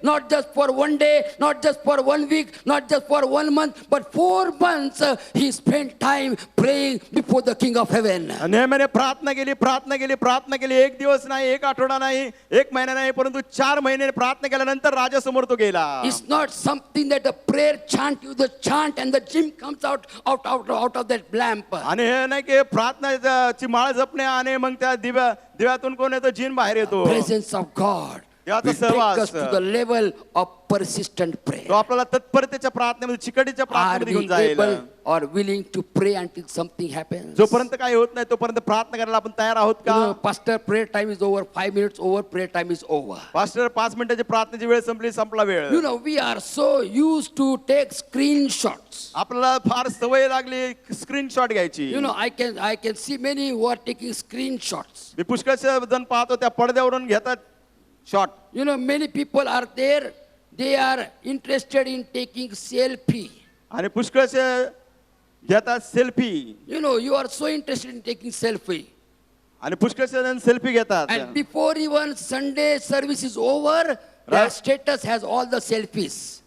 not just for one day, not just for 1 week, not just for 1 month, but 4 months he spent time praying before the King of Heaven. नेहमाने प्रार्थना केली. एक दिवस नाही, एक आठवडा नाही, एक महिना नाही, परंतु 4 महिने प्रार्थना केल्यानंतर राजासमोर तो गेला. It's not something that a prayer chant, you the chant and the gym comes out of that lamp. आणि हे नाही की प्रार्थनाची माळ जपणे आणि मग त्या दिव्यातून कोण येतो? जिन बाहेर येतो. Presence of God देवाचा will take सहवास. us to the level of persistent तो prayer. आपल्याला तत्परतेच्या प्रार्थनेमध्ये चिकटीच्या Are प्रार्थनेमध्ये we घेऊन जाईल. able or willing to pray until something happens? जोपर्यंत काही होत नाही तोपर्यंत प्रार्थना करायला आपण तयार आहोत You know, का? Pastor, prayer time is over. 5 minutes over. Prayer time is over. Pastor 5 मिनिटाची प्रार्थनेची वेळ संपला वेळ. You know, we are so used to take screenshots. आपल्याला फार सवय लागली स्क्रीनशॉट घ्यायची. You know, I can see many who are taking screenshots. मी पुष्कळसे जण पाहतो त्या पडद्यावरून घेतात shot. You know, many people are there. They are interested in taking selfie. आणि पुष्कळसे घेतात selfie. You know, you are so interested in taking selfie. आणि पुष्कळसे जण selfie घेतात. And before even Sunday service is over, their Right. status has all the selfies.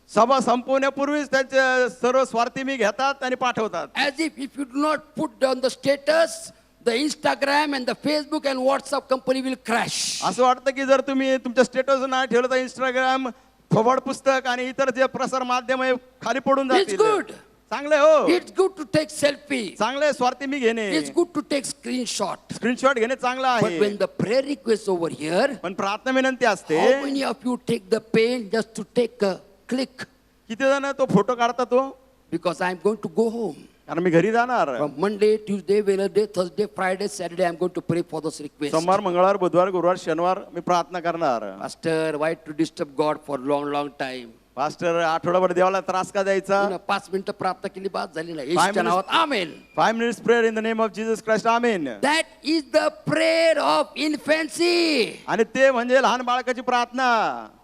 सभा संपवण्यापूर्वीच त्यांचे सर्व स्वार्थी मी घेतात आणि पाठवतात. As if you do not put on the status, the Instagram and the Facebook and WhatsApp company will crash. असं वाटतं की जर तुम्ही तुमच्या स्टेटस नाही ठेवलं तर इंस्टाग्राम, फवड पुस्तक आणि इतर जे प्रसार माध्यम आहे खाली पडून It's जातील. good. चांगले हो, It's good to take selfie. चांगले स्वार्थी मी घेणे, It's good to take screenshot. Screenshot घेणे चांगलं But when आहे. the prayer request over here, पण प्रार्थना विनंती असते. how many of you take the pain just to take a click? किती जण तो फोटो काढतात तो? Because I'm going to go home. कारण मी घरी जाणार. From Monday, Tuesday, Wednesday, Thursday, Friday, Saturday, I'm going to pray for those requests. सोमवार, मंगळवार, बुधवार, गुरुवार, शनिवार मी प्रार्थना करणार. Pastor, why to disturb God for long time? Pastor आठवडाभर देवाला त्रास का द्यायचा? 5 मिनिटं प्रार्थना केली बाद झाली नाही. 5 येशूच्या नावात आमेन. 5 minutes prayer in the name of Jesus Christ. Amen. That is the prayer of infancy. आणि ते म्हणजे लहान बाळकाची प्रार्थना.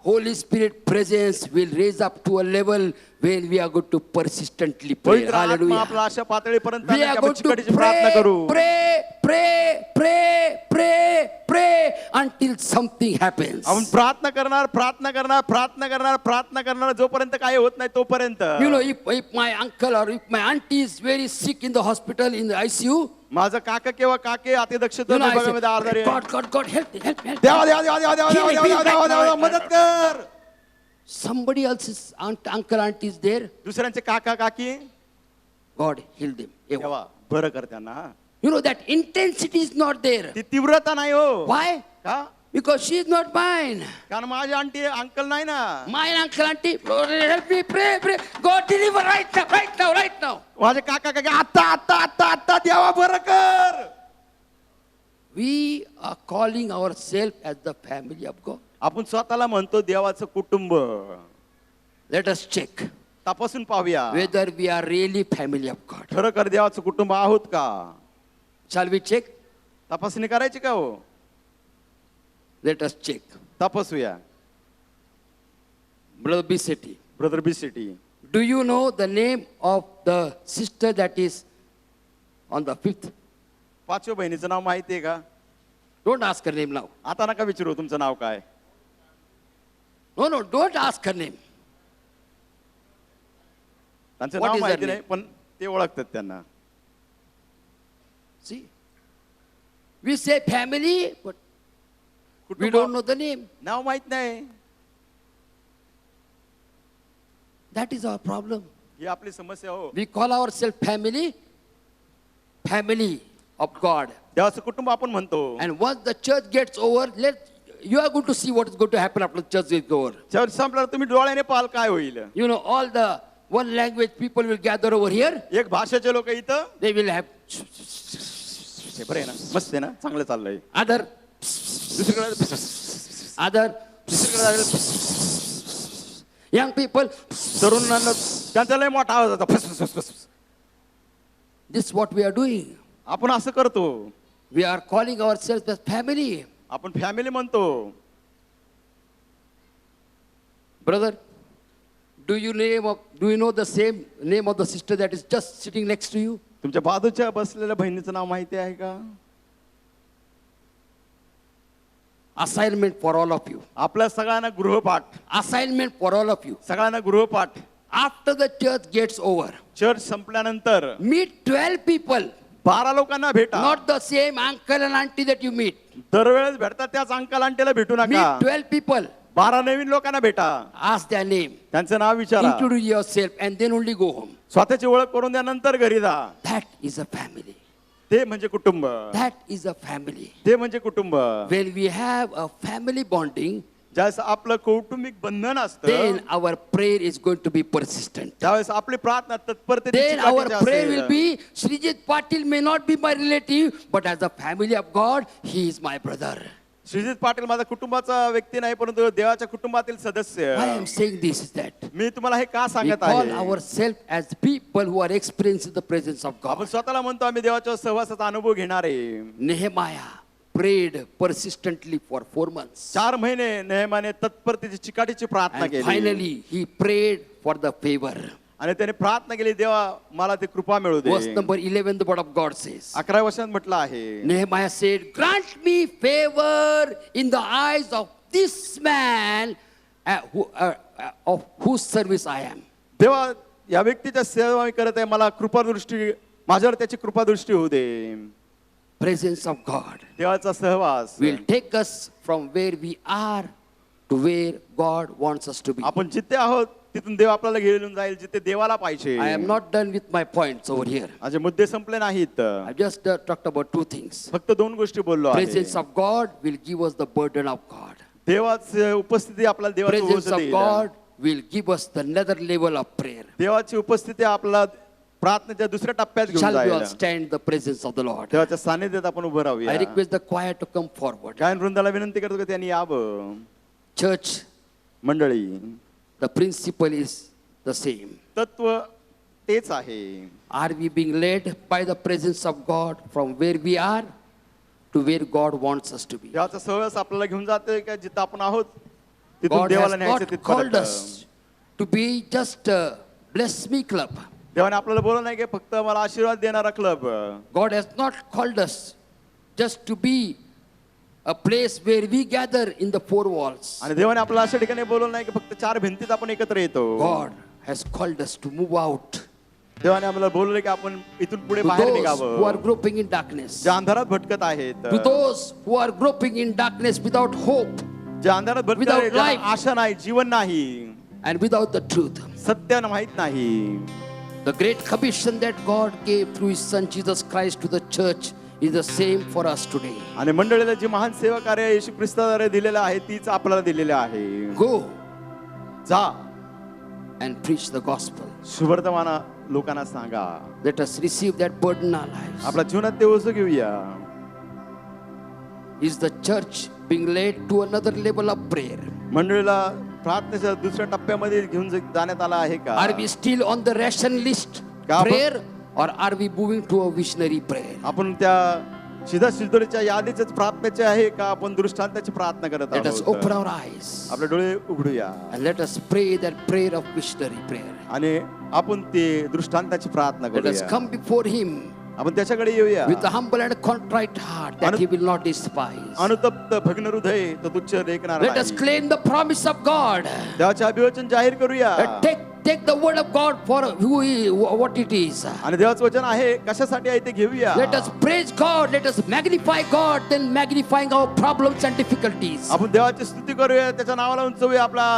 Holy Spirit presence will raise up to a level when we are going to persistently pray. पवित्र आत्मा Hallelujah. आपला अशा पातळीपर्यंत We आणण्याची are आपण going to चिकाटीची प्रार्थना करू. pray until something happens. आपण प्रार्थना करणार जोपर्यंत काही होत नाही तोपर्यंत. You know, if my uncle or if my auntie is very sick in the hospital in the ICU, माझं काका किंवा काके अतिदक्षता you know, I विभागामध्ये say, आजारी आहे. God, help. देवा मदत कर. somebody else's uncle, auntie is there, दुसऱ्यांचे काका काकी God heal them. तेव्हा बरं कर त्यांना. You know, that intensity is not there. ती तीव्रता नाही हो. Why? का? Because she is not mine. कारण माझी आंटी अंकल नाही ना. My uncle, auntie, Lord, help me, pray. God deliver right now. माझे काका काकी आता देवा बरं कर. We are calling ourselves as the family of God. आपण स्वतःला म्हणतो देवाचं कुटुंब. Let us check तपासून पाहूया whether we are really family of God. खरोखर देवाचं कुटुंब आहोत का. Shall we check? तपासणी करायची का हो. Let us check. तपासूया. Brother B. Sethi, brother B Sethi, do you know the name of the sister that is on the 5th? पाचव्या बहिणीचं नाव माहिती आहे का. Don't ask her name now. आता नका विचारू तुमचं नाव काय. No, don't ask her name. त्यांचं What नाव is her माहिती name? नाही पण ते ओळखतात त्यांना. See? We say family, but we कुटुंब don't know the name. नाव माहित नाही. That is our problem. ही आपली समस्या हो. We call ourselves family of God. देवाचं कुटुंब आपण म्हणतो. And once the church gets over, you are going to see what is going to happen after the church gets over. Church संपल्यावर तुम्ही डोळ्याने पाहाल काय होईल. You know, all the one language people will gather over here. एक भाषेचे लोक इथं. They will have हे बरं आहे ना, मस्त आहे ना, चांगलं चाललंय. other, young people. तरुणांना त्यांचा लय मोठा आवाज होता. This is what we are doing. आपण असं करतो. We are calling ourselves as family. आपण फॅमिली म्हणतो. Brother, do you know the same name of the sister that is just sitting next to you? तुमच्या बाजूच्या बसलेल्या बहिणीचं नाव माहिती आहे का. Assignment for all of you. आपल्या सगळ्यांना गृहपाठ. Assignment for all of you. सगळ्यांना गृहपाठ. After the church gets over, church संपल्यानंतर meet 12 people. 12 लोकांना भेटा. Not the same uncle and auntie that you meet. दरवेळेस भेटतात त्याच अंकल आंटीला भेटू नका. Meet 12 people. 12 नवीन लोकांना भेटा. Ask their name. त्यांचं नाव विचारा. Introduce yourself and then only go home. स्वतःची ओळख करून द्या, नंतर घरी जा. That is a family. ते म्हणजे कुटुंब. That is a family. ते म्हणजे कुटुंब. When we have a family bonding, ज्यावेळेस आपलं कौटुंबिक बंधन असतं, then our prayer is going to be persistent. त्यावेळेस आपली प्रार्थना तत्परतेची Then our चिकाटीची prayer असेल. will be, Srijit Patil may not be my relative, but as a family of God, he is my brother. Sreejith Patil माझा कुटुंबाचा व्यक्ती नाही, परंतु देवाच्या कुटुंबातील सदस्य. Why I am saying this is that मी तुम्हाला हे का we सांगत call आहे. ourselves as people who are experiencing the presence of आपण God. स्वतःला म्हणतो आम्ही देवाच्या सहवासाचा अनुभव घेणार आहे. Nehemiah prayed persistently for 4 months. 4 महिने नेहमाने तत्परतेची चिकाटीची प्रार्थना And केली. finally, he prayed for the favor. आणि त्याने प्रार्थना केली, देवा मला ते कृपा मिळू दे. Verse number 11, the word of God says, 11 वर्षात म्हटलं आहे. Nehemiah said, grant me favor in the eyes of this man of whose service I am. देवा या व्यक्तीच्या सेवा मी करत आहे, मला कृपादृष्टी, माझ्यावर त्याची कृपादृष्टी होऊ दे. Presence of God देवाचा सहवास will take us from where we are to where God wants us to be. आपण जिथे आहोत तिथून देव आपल्याला घेऊन जाईल जिथे देवाला पाहिजे. I am not done with my points over here. माझे मुद्दे संपले नाहीत. I've just talked about 2 things. फक्त 2 गोष्टी बोललो आहे. Presence of God will give us the burden of God. देवाची उपस्थिती आपल्याला देवाची Presence ओझ of देईल. God will give us the another level of prayer. देवाची उपस्थिती आपल्याला प्रार्थनेच्या दुसऱ्या टप्प्यात घेऊन Shall we all जाईल. stand in the presence of the Lord? देवाच्या सानिध्यात आपण उभं राहूया. I request the choir to come forward. गायन वृंदाला विनंती करतो की त्यांनी यावं. Church, मंडळी, the principle is the same. तत्व तेच आहे. Are we being led by the presence of God from where we are to where God wants us to be? देवाचा सहवास आपल्याला घेऊन जातोय का जिथं आपण आहोत तिथून God has देवाला न्यायचं not called तिथपर्यंत. us to be just a bless me club. देवाने आपल्याला बोललं नाही की फक्त मला आशीर्वाद देणारा club. God has not called us just to be a place where we gather in the 4 walls. आणि देवाने आपल्याला अशा ठिकाणी बोलवलं नाही की फक्त 4 भिंतीत आपण एकत्र येतो. God has called us to move out देवाने आपल्याला बोलवलं की आपण इथून पुढे to बाहेर those who निघावं. are groping in darkness, जे अंधारात भटकत आहेत, to those who are groping in darkness without hope. जे अंधारात भटकत Without आहेत, ज्यांना life. आशा नाही, जीवन नाही. and without the truth. सत्यानं माहित नाही. The great commission that God gave through His Son Jesus Christ to the church is the same for us today. आणि मंडळीला जी महान सेवा कार्य येशू ख्रिस्ताद्वारे दिलेलं आहे तीच आपल्याला दिलेली आहे. Go जा and preach the gospel. सुवर्तमान लोकांना सांगा. Let us receive that burden in our lives. आपल्या जीवनात ते ओझं घेऊया. Is the church being led to another level of prayer? मंडळीला प्रार्थनेच्या दुसऱ्या टप्प्यामध्ये घेऊन जाण्यात आला आहे का? Are we still on the ration list का आपण- prayer, or are we moving to a visionary prayer? आपण त्या शिधा शिदोरीच्या यादीच प्रार्थनेचे आहे का आपण दृष्टांताची प्रार्थना करत Let us open आहोत? our eyes आपले डोळे उघडूया and let us pray that prayer of visionary prayer. आणि आपण ते दृष्टांताची प्रार्थना Let us करूया. come before Him आपण त्याच्याकडे येऊया. with a humble and contrite heart that He will not despise. अनुतप्त भग्न हृदय तो तुच्छ लेखणार Let us नाही. claim the promise of God. देवाचे अभिवचन जाहीर करूया. Take the word of God for who He, what it is. आणि देवाचं वचन आहे कशासाठी आहे ते घेऊया. Let us praise God. Let us magnify God, then magnifying our problems and difficulties. आपण देवाची स्तुती करूया, त्याच्या नावाला उंचवूया आपला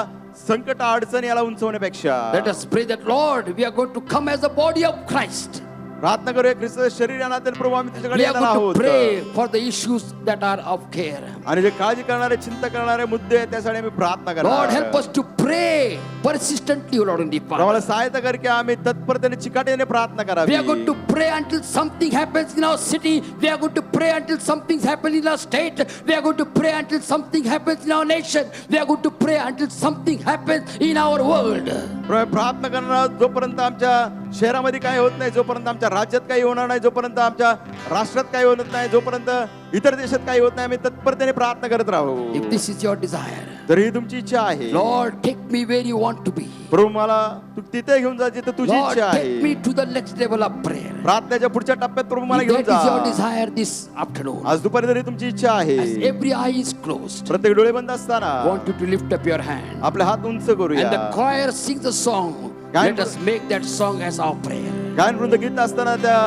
संकट अडचण याला उंचवण्यापेक्षा. Let us pray that Lord, we are going to come as a body of Christ. प्रार्थना करूया ख्रिस्त शरीर या नात्याने प्रभू आम्ही We तुझ्याकडे are येणार going to आहोत. pray for the issues that are of care. आणि जे काळजी करणारे चिंता करणारे मुद्दे आहेत त्यासाठी आम्ही प्रार्थना Lord, help करणार. us to pray persistently, O Lord, in the आम्हाला Father. सहायता कर की आम्ही तत्परतेने चिकाटीने प्रार्थना We करावी. are going to pray until something happens in our city. We are going to pray until something happens in our state. We are going to pray until something happens in our nation. We are going to pray until something happens in our world. प्रभू, प्रार्थना करणार जोपर्यंत आमच्या शहरामध्ये काही होत नाही, जोपर्यंत आमच्या राज्यात काही होणार नाही, जोपर्यंत आमच्या राष्ट्रात काही होत नाही, जोपर्यंत इतर देशात काही होत नाही, आम्ही तत्परतेने प्रार्थना करत राहू. If this is your desire, तर ही तुमची इच्छा आहे. Lord, take me where you want to be. प्रभू मला तू तिथे घेऊन जा जिथे तुझी Lord, इच्छा take me आहे. to the next level of prayer. प्रार्थनेच्या पुढच्या टप्प्यात प्रभू मला If घेऊन that is your जा. desire this afternoon, आज दुपारी तरी तुमची इच्छा आहे. as every eye is closed, प्रत्येक डोळे बंद असताना I want you to lift up your hand. आपले हात उंच करूया. And the choir sings the song. Gayan- Let us make that song as our prayer. गायन वृंद गीत असताना त्या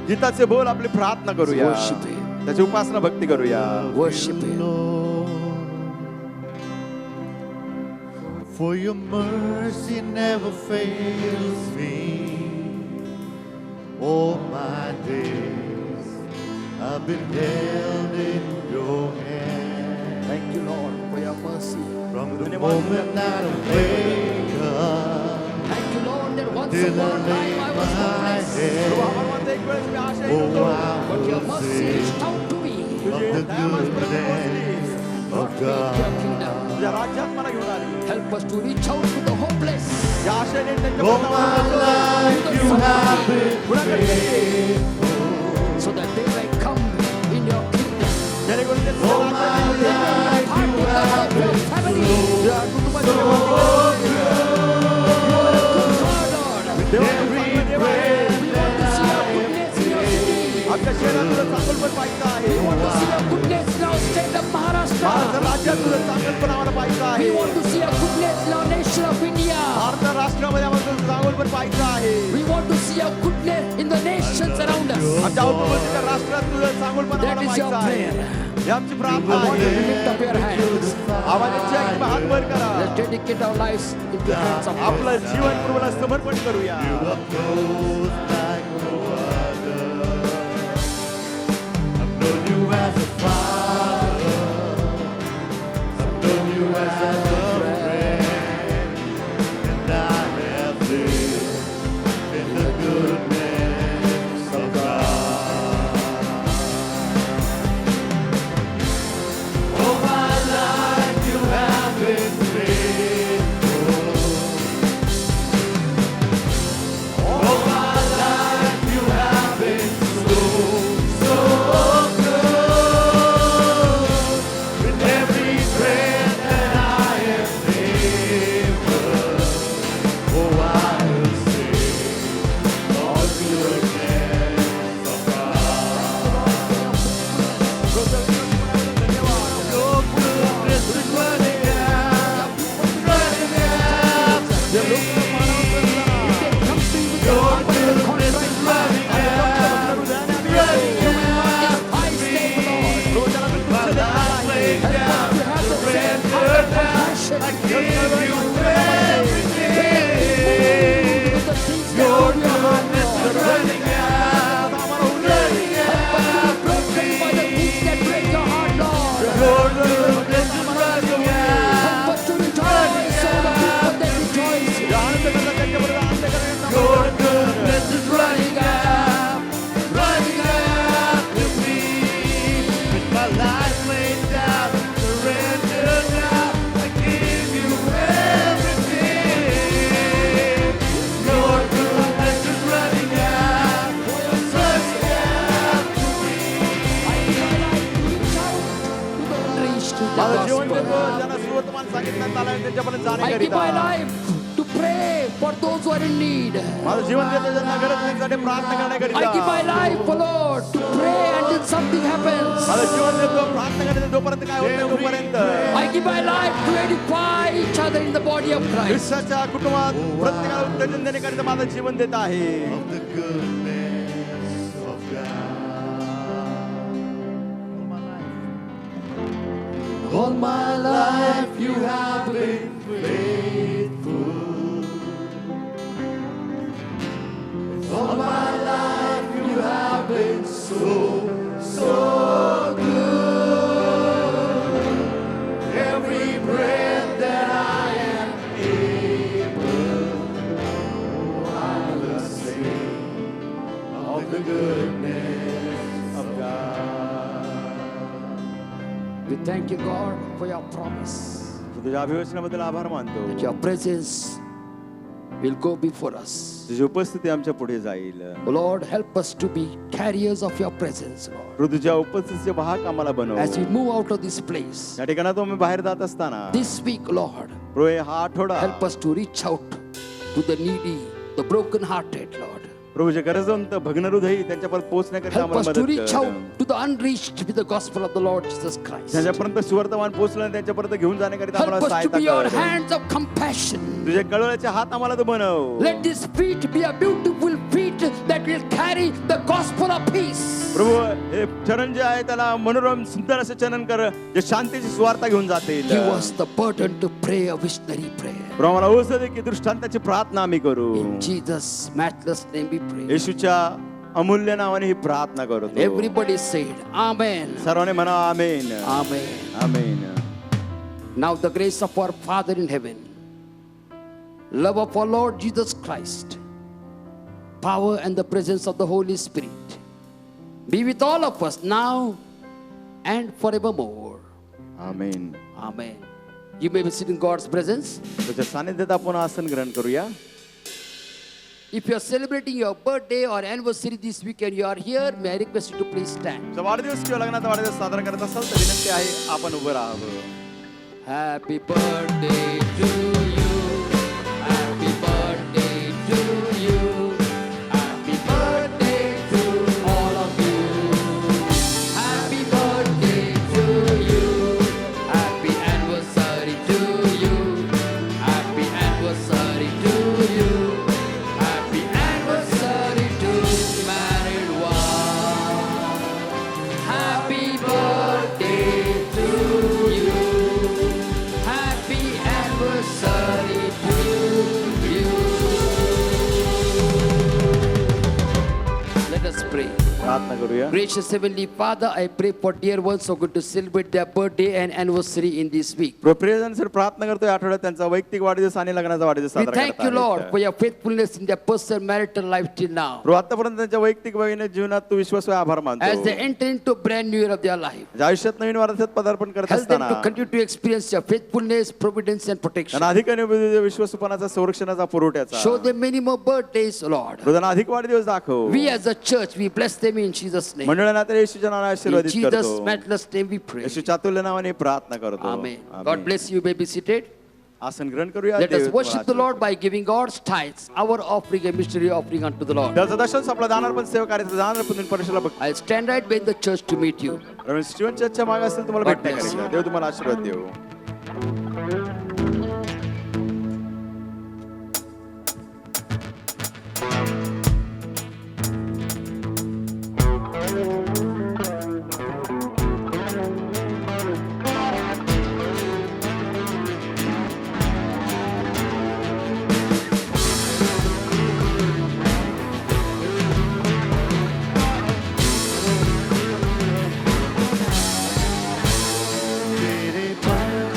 गीताचे बोल आपली प्रार्थना करूया. Worship Him. त्याची उपासना भक्ती करूया. Worship Him. For your mercy never fails me. All my days I've been held in your hand. Thank you, Lord, for your mercy. From the moment that I wake up Thank you, Lord, that once till I upon a lay time I was my hopeless. head, oh, But I your will mercy sing reached out to me. of the goodness of Your God. kingdom. तुझ्या राज्यात मला घेऊन आली. Help us to reach out to the hopeless. या आशेने त्यांच्या All my life you have been faithful. So that they may come in your kingdom. जेणेकरून ते तुझ्या All my राज्यात life you have been Family. तुझ्या कुटुंबाच्या God, Lord. every breath We want to see your goodness in your city. आमच्या शहरात तुझं चांगलपण पाहिजे आहे. We want to see your goodness in our state of Maharashtra Maharashtra. राज्यात तुझं चांगलपण आम्हाला पाहिजे We आहे. want to see your goodness in our nation of India. Bharat राष्ट्रामध्ये आम्हाला तुझं चांगलपण पाहिजे आहे. We want to see your goodness in the nations around us. आमच्या अवतीभोवतीच्या राष्ट्रात तुझं चांगलपण That आम्हाला is your पाहिजे आहे. prayer. ही आमची प्रार्थना I want you to आहे. lift up your hands. आवाजाची ऐकी हात वर करा. Let's dedicate our lives into the hands of God. आपलं जीवन प्रभूला समर्पण करूया. close like no other. I've known you as a father. I've known you as a friend. And I have lived in the goodness of God. All my life you have been faithful. All my life you have been so, so good. With every breath that I am able, oh, I will sing all the goodness of God. Your goodness is running out, running after me. Your goodness is running out, running after me. While I lay down, surrender now, I give you everything. त्यांच्यापर्यंत I give my जाण्याकरिता life to pray for those who are in need. माझं जीवन देतो ज्यांना गरज आहे त्यांच्यासाठी प्रार्थना I give my करण्याकरिता life, oh Lord, to pray until something happens. माझं जीवन देतो प्रार्थना करण्यासाठी जोपर्यंत काय होत नाही तोपर्यंत I give my life to edify each other in the body of Christ. ख्रिस्ताच्या कुटुंबात प्रत्येकाला उत्तेजन देण्याकरिता माझं जीवन देत आहे of the goodness of God. All my life you have been faithful. All my life you have been so good. Every breath that I am able, I will sing of the goodness of God. We thank you, God, for your promise तुझ्या अभिवचनाबद्दल आभार मानतो that your presence will go before us. तुझी उपस्थिती आमच्या पुढे जाईल Oh Lord, help us to be carriers of your presence, Lord. प्रभू तुझ्या उपस्थितीचे वाहक आम्हाला बनव As we move out of this place, या ठिकाणातून आम्ही बाहेर जात असताना this week, Lord, प्रभू हा आठवडा help us to reach out to the needy, the broken-hearted, Lord. प्रभू जे गरजवंत भग्न हृदयी त्यांच्यापर्यंत पोहोचण्याकरिता Help us आम्हाला to मदत reach कर out to the unreached with the gospel of the Lord Jesus Christ. त्यांच्यापर्यंत सुवर्तमान पोहोचलं त्यांच्यापर्यंत घेऊन जाण्याकरिता Help आम्हाला us to सहायता be your कर hands of compassion. तुझे कळवळ्याचे हात आम्हाला तू बनव Let these feet be a beautiful feet that will carry the gospel of peace. प्रभू हे चरण जे आहे त्याला मनोरम सुंदर असे चरण कर जे शांतीची सुवार्ता घेऊन जातील Give us the burden to pray a visionary prayer. प्रभू आम्हाला औषध दे की दृष्टांताची प्रार्थना आम्ही करू In Jesus' matchless name we pray. येशूच्या अमूल्य नावाने ही प्रार्थना करतो Everybody said, Amen. सर्वांनी म्हणा आमेन Amen. Amen Now the grace of our Father in heaven, love of our Lord Jesus Christ, power and the presence of the Holy Spirit be with all of us now and forevermore. Amen Amen. You may be sitting in God's presence. तुझ्या सानिध्यात आपण आसन ग्रहण करूया If you are celebrating your birthday or anniversary this weekend, you are here, may I request you to please stand. जर वाढदिवस किंवा लग्नाचा वाढदिवस साजरा करत असाल तर विनंती आहे आपण उभं राहावं Happy birthday to you. Happy birthday to you. Happy birthday to all of you. Happy birthday to you. Happy anniversary to you. Happy anniversary to you. Happy anniversary to married one. Happy birthday to you. Happy anniversary to you. Let us pray. प्रार्थना करूया Gracious Heavenly Father, I pray for dear ones who are going to celebrate their birthday and anniversary in this week. प्रियजन sir प्रार्थना करतोय आठवड्यात त्यांचा वैयक्तिक वाढदिवस आणि लग्नाचा वाढदिवस We साजरा thank you, Lord, for your faithfulness in their personal marital life till now. प्रभू आतापर्यंत त्यांच्या वैयक्तिक वैयक्तिक जीवनात तू विश्वास आभार मानतो As they enter into a brand new year of their life, ज्या आयुष्यात नवीन वर्षात पदार्पण करत help them असताना to continue to experience your faithfulness, providence, and protection. त्यांना अधिक अनुभव विश्वासपणाचा संरक्षणाचा पुरवठ्याचा Show them many more birthdays, Lord. त्यांना अधिक वाढदिवस दाखव We as a church, we bless them in Jesus' name. मंडळांना तर येशूच्या नावाने In आशीर्वादित Jesus' करतो matchless name we pray. येशू चातुल्य नावाने प्रार्थना करतो Amen. Amen. God bless you. You may be seated. आसन ग्रहण करूया Let us Dev worship the तुम्हाला Lord by giving God's tithes, our offering, a mystery offering unto the Lord. त्याचं दर्शन आपला दानार्पण सेवा कार्याचं दानार्पण परिषदेला बघ I'll stand right behind the church to meet you. Ramesh Steven चर्चच्या मागे असेल तुम्हाला God भेटण्या bless you. करायचं देव तुम्हाला आशीर्वाद देऊ तेरे पंख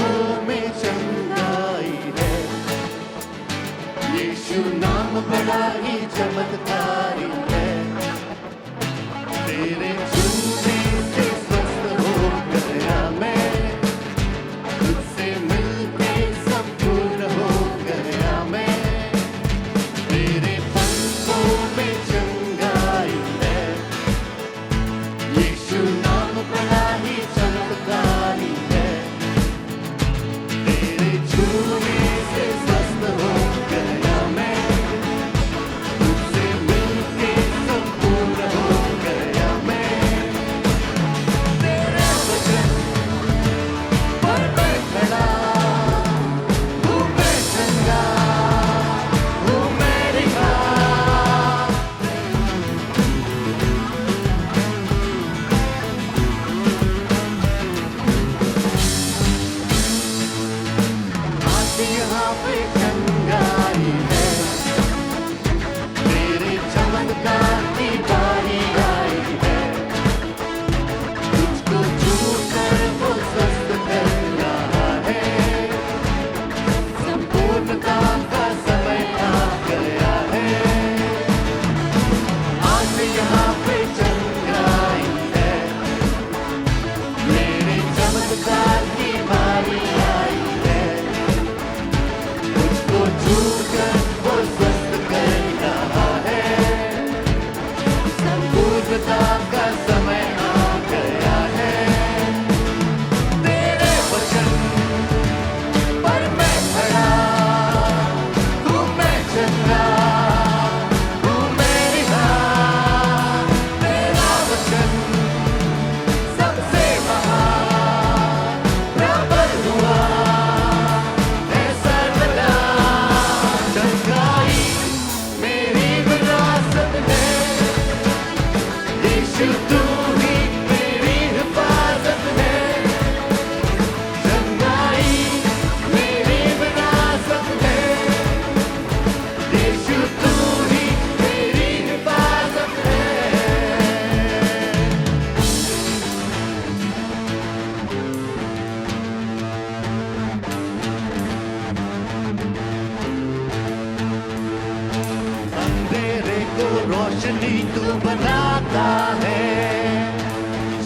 तू बनाता है,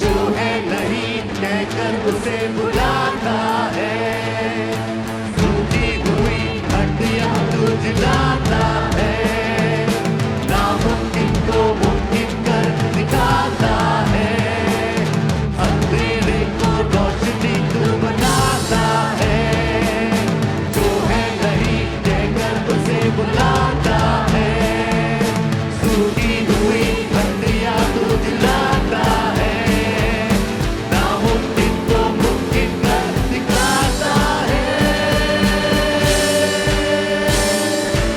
जो है नहीं कहकर उसे बुलाता है, सूखी हुई हड्डियां तू जिलाता है, नामुमकिन को मुमकिन कर दिखाता है, अंधेरे को रोशनी तू बनाता है, जो है नहीं कहकर उसे बुलाता है, सूखी हुई हड्डियां तू जिलाता है, नामुमकिन को मुमकिन कर दिखाता है,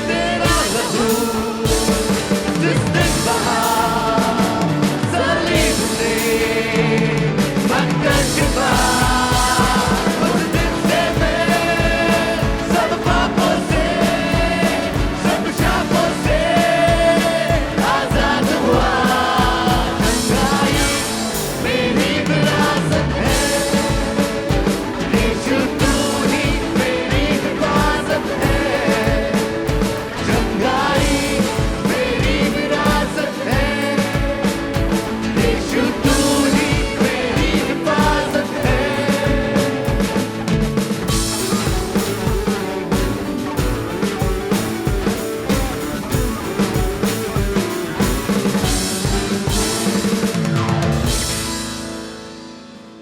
तेरा रसूल जिस दिन बहार